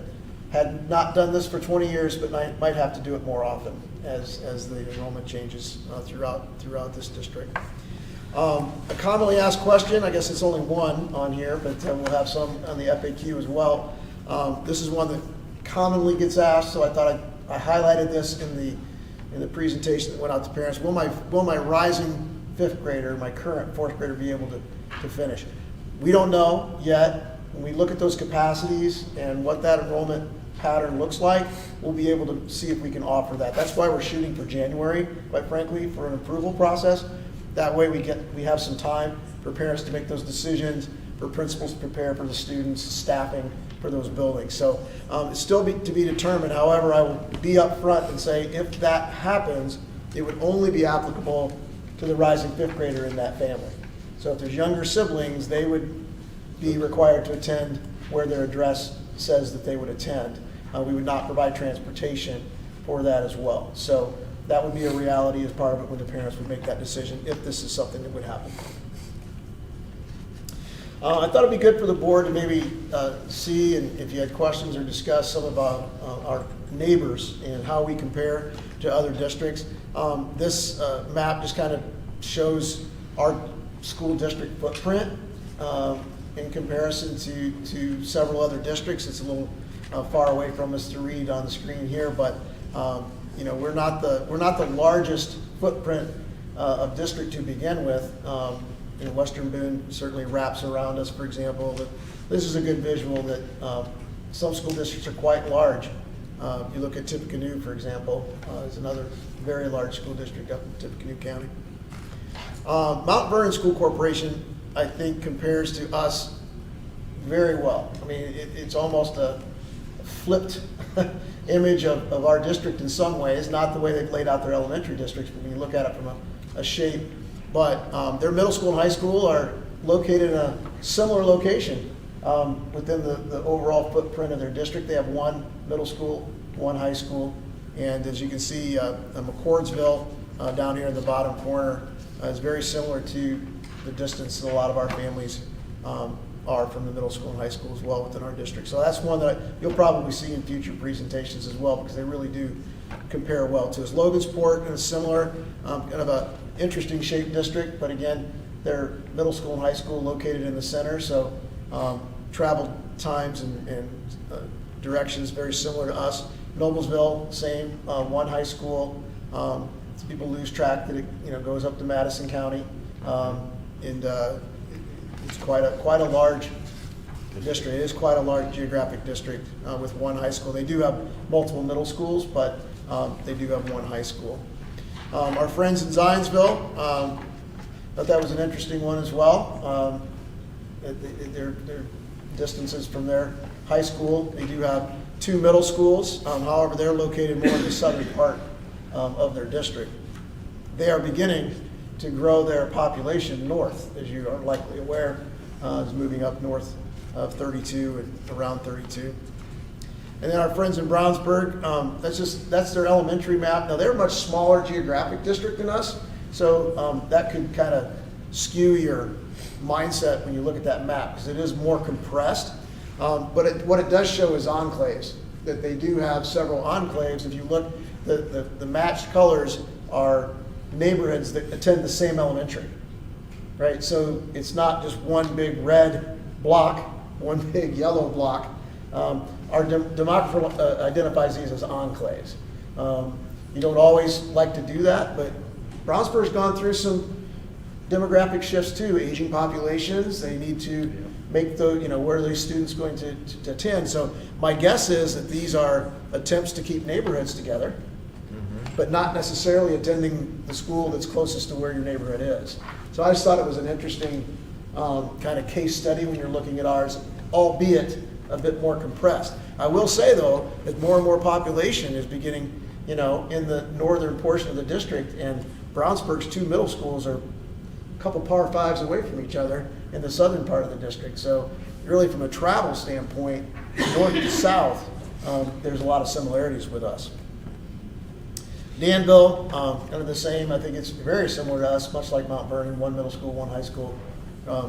had not done this for 20 years, but might have to do it more often as the enrollment changes throughout this district. A commonly asked question, I guess it's only one on here, but we'll have some on the FAQ as well. This is one that commonly gets asked, so I thought I highlighted this in the presentation that went out to parents. Will my rising fifth grader, my current fourth grader, be able to finish? We don't know yet. When we look at those capacities and what that enrollment pattern looks like, we'll be able to see if we can offer that. That's why we're shooting for January, quite frankly, for an approval process. That way we have some time for parents to make those decisions, for principals to prepare for the students, staffing for those buildings. So it's still to be determined. However, I will be upfront and say if that happens, it would only be applicable to the rising fifth grader in that family. So if there's younger siblings, they would be required to attend where their address says that they would attend. We would not provide transportation for that as well. So that would be a reality as part of it when the parents would make that decision if this is something that would happen. I thought it'd be good for the board to maybe see, and if you had questions or discuss some of our neighbors and how we compare to other districts. This map just kind of shows our school district footprint in comparison to several other districts. It's a little far away from us to read on the screen here, but you know, we're not the largest footprint of district to begin with. You know, Western Boone certainly wraps around us, for example. But this is a good visual that some school districts are quite large. You look at Tippecanoe, for example, is another very large school district up in Tippecanoe County. Mount Vernon School Corporation, I think, compares to us very well. I mean, it's almost a flipped image of our district in some ways, not the way they've laid out their elementary districts, but when you look at it from a shape. But their middle school and high school are located in a similar location within the overall footprint of their district. They have one middle school, one high school, and as you can see, McCordsville down here in the bottom corner is very similar to the distance that a lot of our families are from the middle school and high school as well within our district. So that's one that you'll probably see in future presentations as well, because they really do compare well to us. Logansport is similar, kind of a interesting shaped district, but again, they're middle school and high school located in the center, so travel times and directions very similar to us. Noblesville, same, one high school. People lose track that it goes up to Madison County, and it's quite a large district. It is quite a large geographic district with one high school. They do have multiple middle schools, but they do have one high school. Our friends in Zionsville, thought that was an interesting one as well. Their distances from their high school. They do have 2 middle schools, however, they're located more in the southern part of their district. They are beginning to grow their population north, as you are likely aware, is moving up north of 32 and around 32. And then our friends in Brownsburg, that's their elementary map. Now they're a much smaller geographic district than us, so that could kind of skew your mindset when you look at that map, because it is more compressed. But what it does show is enclaves, that they do have several enclaves. If you look, the matched colors are neighborhoods that attend the same elementary, right? So it's not just one big red block, one big yellow block. Our demographer identifies these as enclaves. You don't always like to do that, but Brownsburg's gone through some demographic shifts too, aging populations. They need to make where are these students going to attend? So my guess is that these are attempts to keep neighborhoods together, but not necessarily attending the school that's closest to where your neighborhood is. So I just thought it was an interesting kind of case study when you're looking at ours, albeit a bit more compressed. I will say though, that more and more population is beginning, in the northern portion of the district, and Brownsburg's 2 middle schools are a couple par 5s away from each other in the southern part of the district. So really from a travel standpoint, north to south, there's a lot of similarities with us. Danville, kind of the same. I think it's very similar to us, much like Mount Vernon, 1 middle school, 1 high school,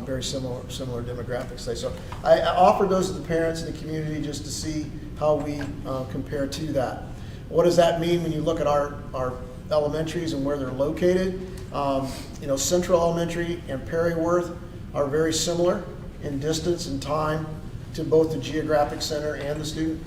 very similar demographics there. So I offered those to the parents in the community just to see how we compare to that. What does that mean when you look at our elementaries and where they're located? Central Elementary and Perryworth are very similar in distance and time to both the geographic center and the student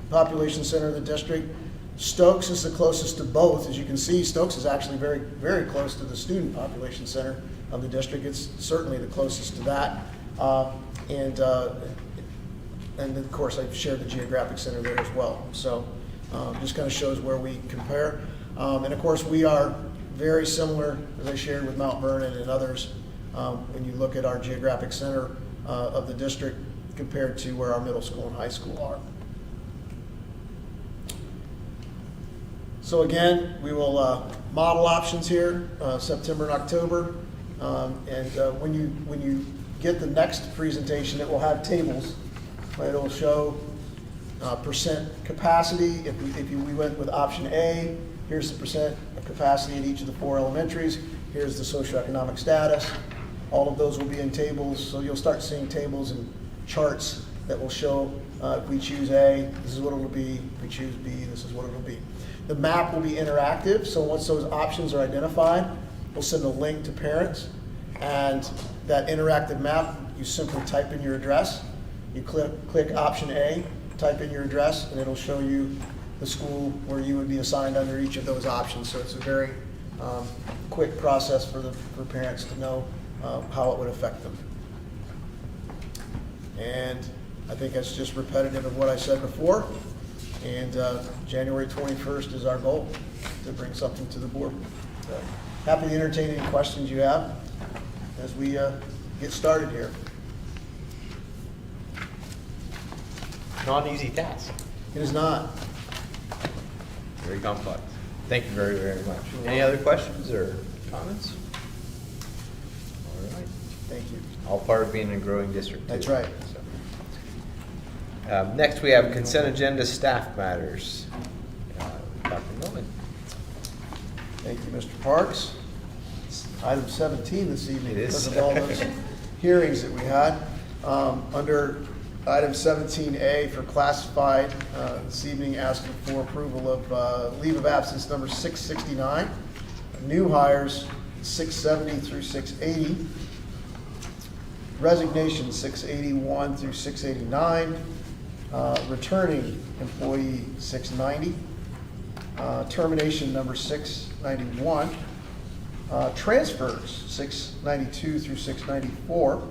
population center of the district. Stokes is the closest to both. As you can see, Stokes is actually very, very close to the student population center of the district. It's certainly the closest to that. And of course, I've shared the geographic center there as well. So just kind of shows where we compare. And of course, we are very similar, as I shared with Mount Vernon and others, when you look at our geographic center of the district compared to where our middle school and high school are. So again, we will model options here, September and October. When you get the next presentation, it will have tables. Right? It will show percent capacity. If we went with option A, here's the percent of capacity in each of the 4 elementaries. Here's the socioeconomic status. All of those will be in tables, so you'll start seeing tables and charts that will show if we choose A, this is what it'll be. If we choose B, this is what it'll be. The map will be interactive, so once those options are identified, we'll send a link to parents, and that interactive map, you simply type in your address, you click option A, type in your address, and it'll show you the school where you would be assigned under each of those options. So it's a very quick process for parents to know how it would affect them. And I think that's just repetitive of what I said before. And January 21st is our goal to bring something to the board. So, happy to entertain any questions you have as we get started here. Not an easy task. It is not. Very complex. Thank you very, very much. Any other questions or comments? All right. Thank you. All part of being a growing district. That's too. right. Next, we have consent agenda staff matters. Dr. Millman. Thank you, Mr. Parks. It's item 17 this evening It is. because of all those hearings that we had. Under Item 17A for classified, this evening asking for approval of leave of absence number 669, new hires 670 through 680, resignation 681 through 689, returning employee 690, termination number 691, transfers 692 through 694.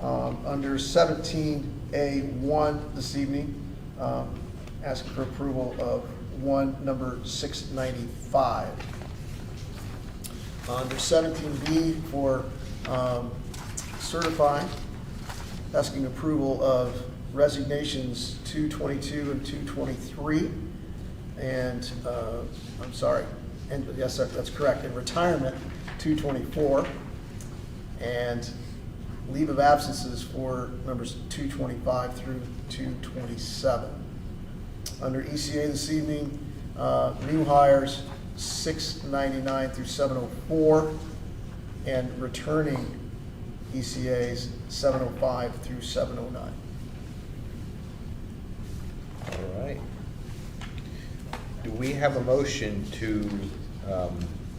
Under 17A1 this evening, asking for approval of number 695. Under 17B for certifying, asking approval of resignations 222 and 223. And, I'm sorry, and yes, that's correct, and retirement 224. And leave of absences for numbers 225 through 227. Under ECA this evening, new hires 699 through 704, and returning ECAs 705 through 709. All right. Do we have a motion to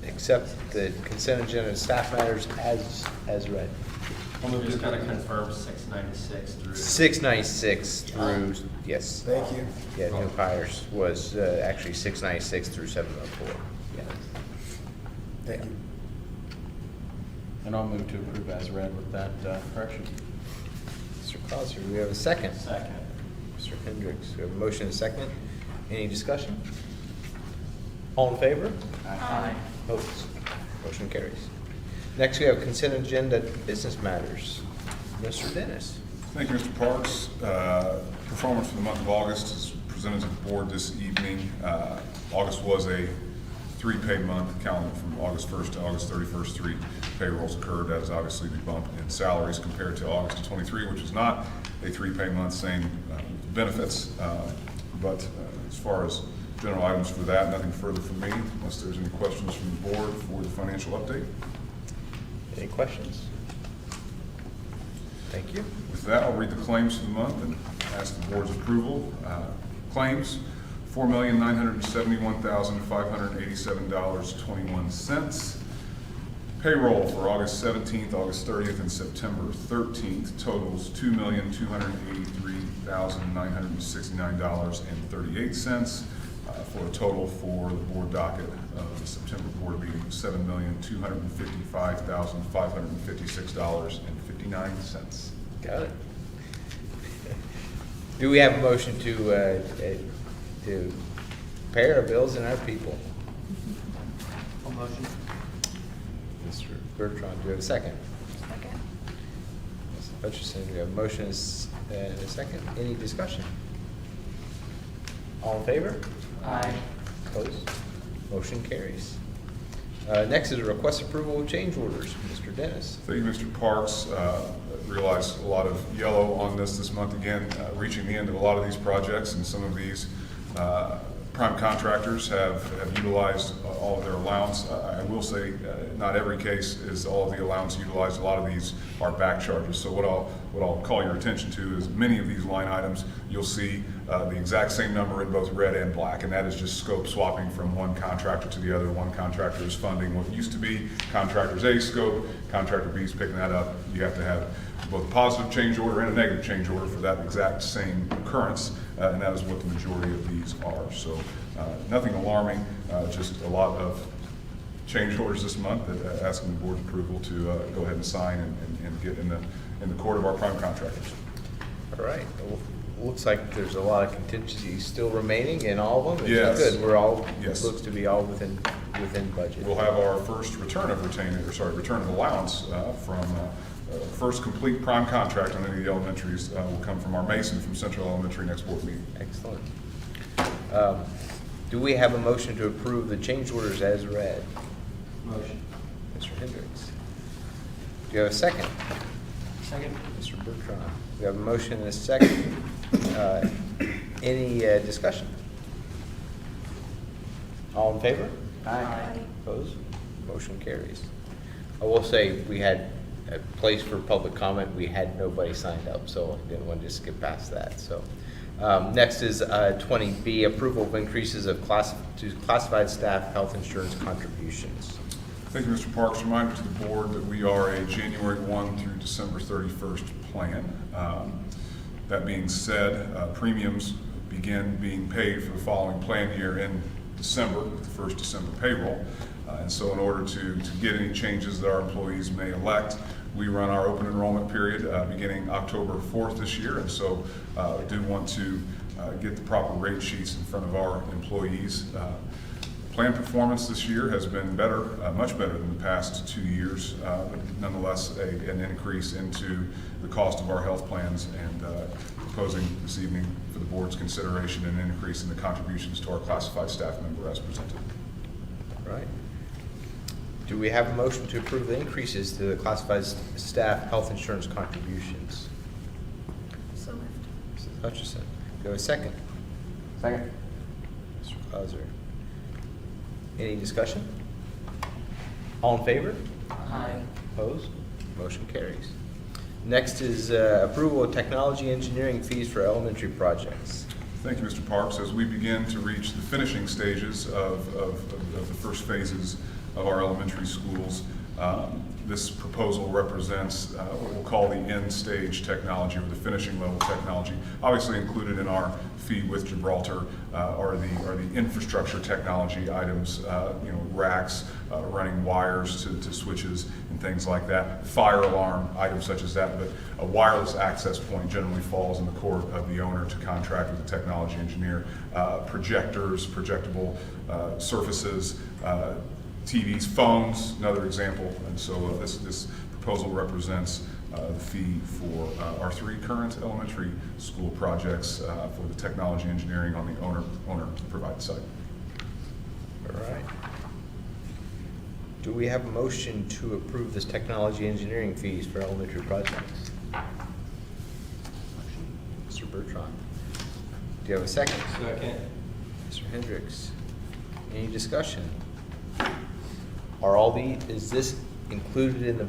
accept the consent agenda and staff matters as read? We'll just kind of confirm 696 through. 696 through, yes. Thank you. Yeah, new hires was actually 696 through 704. Yeah. Thank you. And I'll move to approve as read with that correction. Mr. Cosner, do we have a second? Second. Mr. Hendricks, we have a motion and a second. Any discussion? All in favor? Aye. Opposed? Motion carries. Next, we have consent agenda business matters. Mr. Dennis. Thank you, Mr. Parks. Performance for the month of August is presented to the board this evening. August was a 3-pay month, counting from August 1st to August 31st. 3 payrolls occurred. That is obviously the bump in salaries compared to August of 23, which is not a 3-pay month, same benefits. But as far as general items for that, nothing further from me, unless there's any questions from the board for the financial update. Any questions? Thank you. With that, I'll read the claims for the month and ask the board's approval. Claims, $4,971,587.21. Payroll for August 17th, August 30th, and September 13th totals $2,283,969.38. For a total for the board docket of the September board meeting of $7,255,556.59. Got it. Do we have a motion to pay our bills and our people? I'll motion. Mr. Bertrand, do we have a second? Second. Mr. Hutchison, we have a motion and a second. Any discussion? All in favor? Aye. Opposed? Motion carries. Next is a request approval of change orders. Mr. Dennis. Thank you, Mr. Parks. Realized a lot of yellow on this month again, reaching the end of a lot of these projects, and some of these prime contractors have utilized all of their allowance. I will say, not every case is all of the allowance utilized. A lot of these are back charges. So what I'll call your attention to is many of these line items, you'll see the exact same number in both red and black, and that is just scope swapping from one contractor to the other. One contractor is funding what used to be contractor's A scope, contractor B is picking that up. You have to have both a positive change order and a negative change order for that exact same occurrence, and that is what the majority of these are. So nothing alarming, just a lot of change orders this month, asking the board's approval to go ahead and sign and get in the court of our prime contractors. All right. Well, looks like there's a lot of contingencies still remaining in all of them. Yes. It's good. We're all, Yes. looks to be all within budget. We'll have our first return of return of allowance from first complete prime contract on any of the elementaries will come from our Mason from Central Elementary next board meeting. Excellent. Do we have a motion to approve the change orders as read? Motion. Mr. Hendricks. Do you have a second? Second. Mr. Bertrand. We have a motion and a second. Any discussion? All in favor? Aye. Opposed? Motion carries. I will say, we had a place for public comment. We had nobody signed up, so I didn't want to just skip past that. So next is 20B, approval of increases of classified staff health insurance contributions. Thank you, Mr. Parks. Reminder to the board that we are a January 1 through December 31st plan. That being said, premiums begin being paid for the following plan year in December, with the first December payroll. And so in order to get any changes that our employees may elect, we run our open enrollment period beginning October 4th this year. And so I do want to get the proper rate sheets in front of our employees. Plan performance this year has been better, much better than the past 2 years, but nonetheless an increase into the cost of our health plans, and proposing this evening for the board's consideration an increase in the contributions to our classified staff member as presented. All right. Do we have a motion to approve the increases to the classified staff health insurance contributions? So moved. Mrs. Hutchison. Do we have a second? Second. Mr. Clauser. Any discussion? All in favor? Aye. Opposed? Motion carries. Next is approval of technology engineering fees for elementary projects. Thank you, Mr. Parks. As we begin to reach the finishing stages of the first phases of our elementary schools, this proposal represents what we'll call the end stage technology, or the finishing level technology. Obviously included in our fee with Gibraltar are the infrastructure technology items, racks, running wires to switches and things like that. Fire alarm items such as that, but a wireless access point generally falls in the court of the owner to contract with the technology engineer. Projectors, projectable surfaces, TVs, phones, another example. And so this proposal represents the fee for our 3 current elementary school projects for the technology engineering on the owner-provided site. All right. Do we have a motion to approve this technology engineering fees for elementary projects? Mr. Bertrand. Do you have a second? Second. Mr. Hendricks. Any discussion? Is this included in the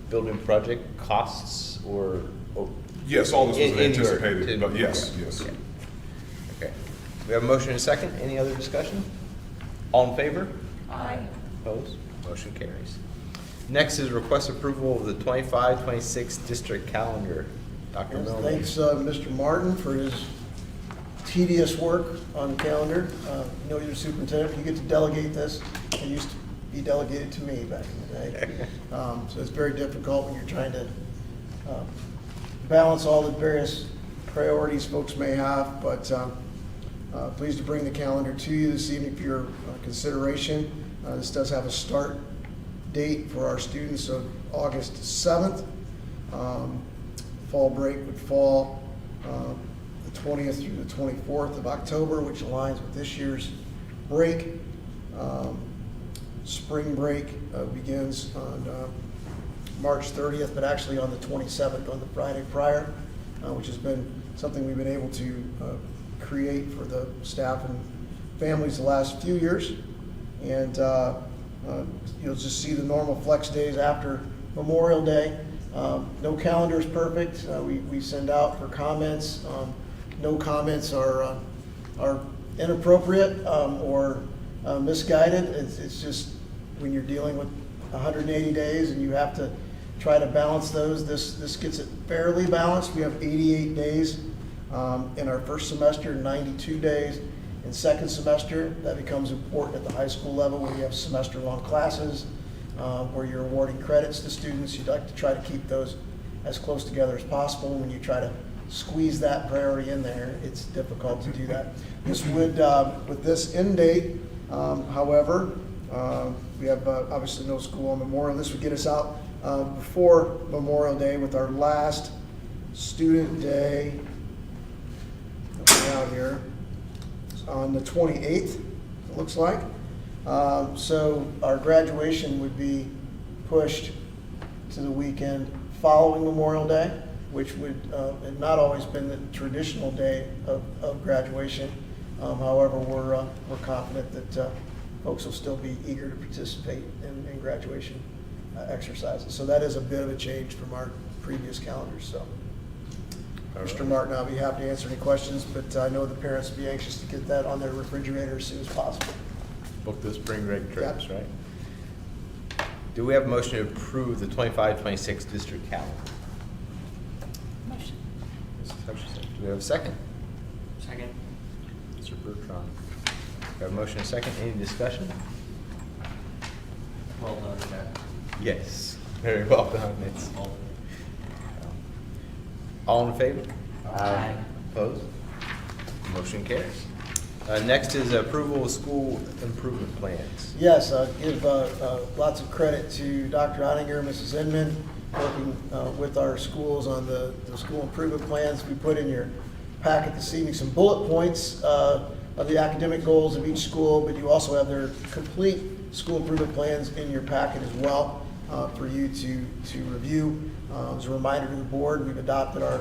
building project costs, or? Yes, all this was in your- anticipated, but yes. Okay. Okay. We have a motion and a second. Any other discussion? All in favor? Aye. Opposed? Motion carries. Next is request approval of the 25-26 district calendar. Dr. Yes, Millman. thanks, Mr. Martin, for his tedious work on the calendar. You're the superintendent, you get to delegate this. It used to be delegated to me back in the day. So it's very difficult when you're trying to balance all the various priorities folks may have, but pleased to bring the calendar to you this evening for your consideration. This does have a start date for our students of August 7th. Fall break would fall the 20th through the 24th of October, which aligns with this year's break. Spring break begins on March 30th, but actually on the 27th, on the Friday prior, which has been something we've been able to create for the staff and families the last few years. And you'll just see the normal flex days after Memorial Day. No calendar is perfect. We send out for comments. No comments are inappropriate or misguided. It's just when you're dealing with 180 days and you have to try to balance those. This gets it fairly balanced. We have 88 days in our first semester, 92 days in second semester. That becomes important at the high school level where you have semester-long classes, where you're awarding credits to students. You'd like to try to keep those as close together as possible. When you try to squeeze that priority in there, it's difficult to do that. This would, with this end date, however, we have obviously no school on Memorial. This would get us out before Memorial Day with our last student day out here on the 28th, it looks like. So our graduation would be pushed to the weekend following Memorial Day, which would have not always been the traditional day of graduation. However, we're confident that folks will still be eager to participate in graduation exercises. So that is a bit of a change from our previous calendars, so. Mr. Martin, I'll be happy to answer any questions, but I know the parents will be anxious to get that on their refrigerator as soon as possible. Book the spring break trips, right? Do we have a motion to approve the 25-26 district calendar? Motion. Mrs. Hutchinson, do we have a second? Second. Mr. Bertrand. We have a motion and a second. Any discussion? Well done, Jack. Yes. Very well done. It's all in favor? Aye. Opposed? Motion carries. Next is approval of school improvement plans. Yes, give lots of credit to Dr. Ottinger, Mrs. Inman, working with our schools on the school improvement plans. We put in your packet this evening some bullet points of the academic goals of each school, but you also have their complete school improvement plans in your packet as well for you to review. As a reminder to the board, we've adopted our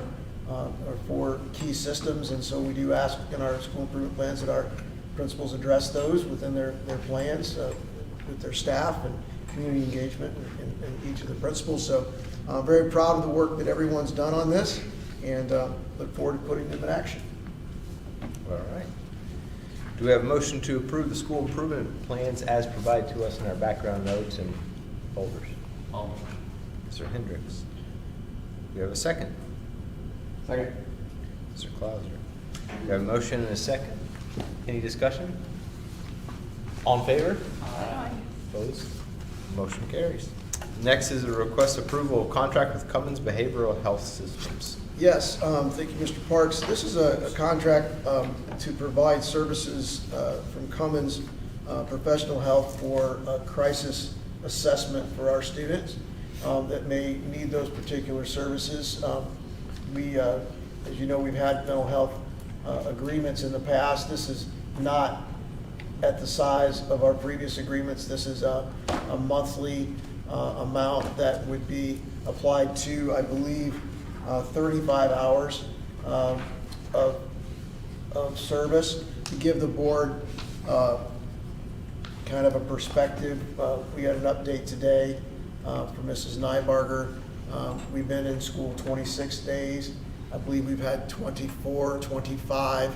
4 key systems, and so we do ask in our school improvement plans that our principals address those within their plans with their staff and community engagement in each of the principals. So I'm very proud of the work that everyone's done on this, and look forward to putting them in action. All right. Do we have a motion to approve the school improvement plans as provided to us in our background notes and folders? All. Mr. Hendricks. Do we have a second? Second. Mr. Clauser. We have a motion and a second. Any discussion? All in favor? Aye. Opposed? Motion carries. Next is a request approval of contract with Cummins Behavioral Health Systems. Yes, thank you, Mr. Parks. This is a contract to provide services from Cummins Professional Health for crisis assessment for our students that may need those particular services. As you know, we've had mental health agreements in the past. This is not at the size of our previous agreements. This is a monthly amount that would be applied to, I believe, 35 hours of service. To give the board kind of a perspective, we got an update today from Mrs. Nybarger. We've been in school 26 days. I believe we've had 24, 25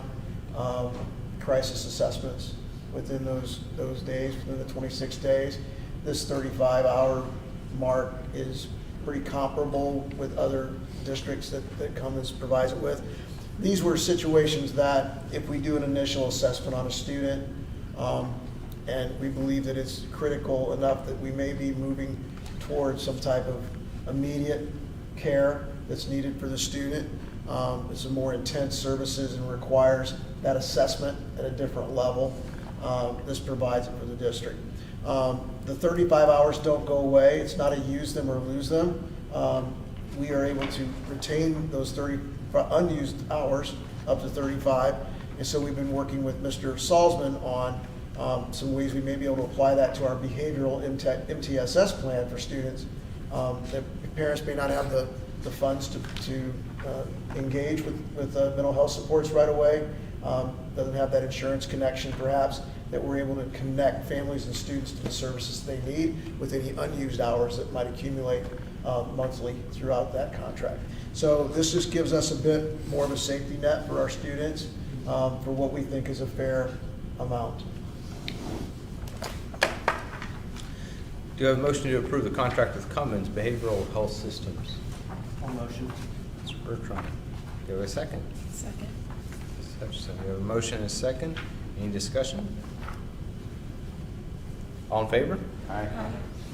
crisis assessments within those days, within the 26 days. This 35-hour mark is pretty comparable with other districts that Cummins provides it with. These were situations that if we do an initial assessment on a student, and we believe that it's critical enough that we may be moving towards some type of immediate care that's needed for the student. It's a more intense services and requires that assessment at a different level. This provides it for the district. The 35 hours don't go away. It's not a use them or lose them. We are able to retain those 30 unused hours up to 35. And so we've been working with Mr. Salzman on some ways we may be able to apply that to our behavioral MTSS plan for students. That parents may not have the funds to engage with mental health supports right away, doesn't have that insurance connection perhaps, that we're able to connect families and students to the services they need with any unused hours that might accumulate monthly throughout that contract. So this just gives us a bit more of a safety net for our students for what we think is a fair amount. Do you have a motion to approve the contract with Cummins Behavioral Health Systems? All motion. Mr. Bertrand. Do you have a second? Second. Mrs. Hutchinson. We have a motion and a second. Any discussion? All in favor? Aye.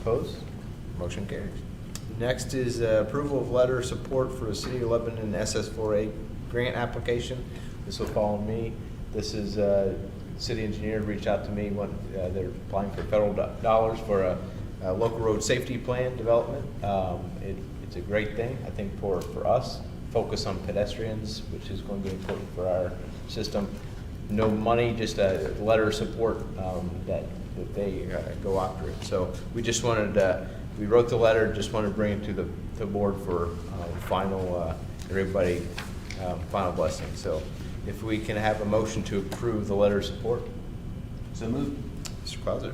Opposed? Motion carries. Next is approval of letter of support for the City of Lebanon SS4A grant application. This will fall on me. This is city engineer reached out to me when they're applying for federal dollars for a local road safety plan development. It's a great thing, I think, for us. Focus on pedestrians, which is going to be important for our system. No money, just a letter of support that they go after it. So we just wanted, we wrote the letter, just wanted to bring it to the board for final, everybody, final blessing. So if we can have a motion to approve the letter of support. So moved. Mr. Clauser.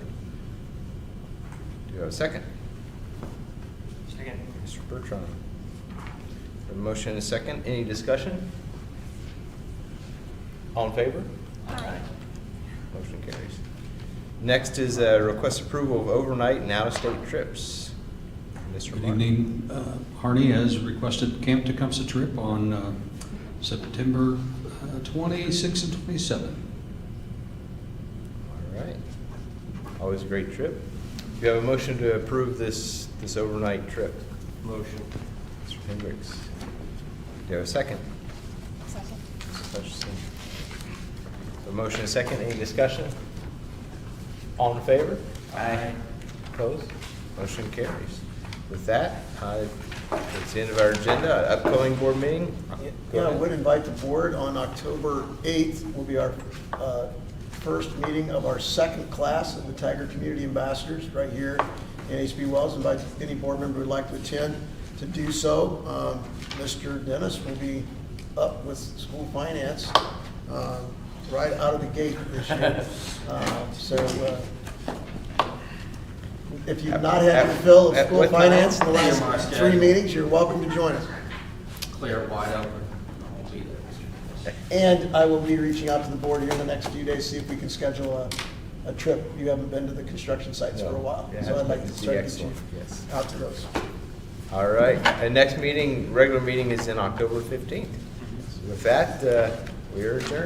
Do you have a second? Second. Mr. Bertrand. A motion and a second. Any discussion? All in favor? Aye. Motion carries. Next is request approval of overnight and out-of-state trips. Mr. Good Martin. evening. Harney has requested Camp Tecumseh trip on September 26 and 27. All right. Always a great trip. Do you have a motion to approve this overnight trip? Motion. Mr. Hendricks. Do you have a second? Second. Mrs. Hutchison. A motion and a second. Any discussion? All in favor? Aye. Opposed? Motion carries. With that, it's the end of our agenda. Upcoming board meeting? Go Yeah, I ahead. would invite the board on October 8th will be our first meeting of our second class of the Tiger Community Ambassadors right here in HB Wells. Invite any board member who would like to attend to do so. Mr. Dennis will be up with school finance right out of the gate this year. If you've not had to fill school With- finance in the Yeah, my last schedule. 3 meetings, you're welcome to join us. Clear it wide open. I'll be there. And I will be reaching out to the board here in the next few days, see if we can schedule a trip. You haven't been to the construction sites for a while, Yeah, so I'd like to that'd be start to get you excellent. Yes. out to those. All right. And next meeting, regular meeting is in October 15th. With that, we are adjourned.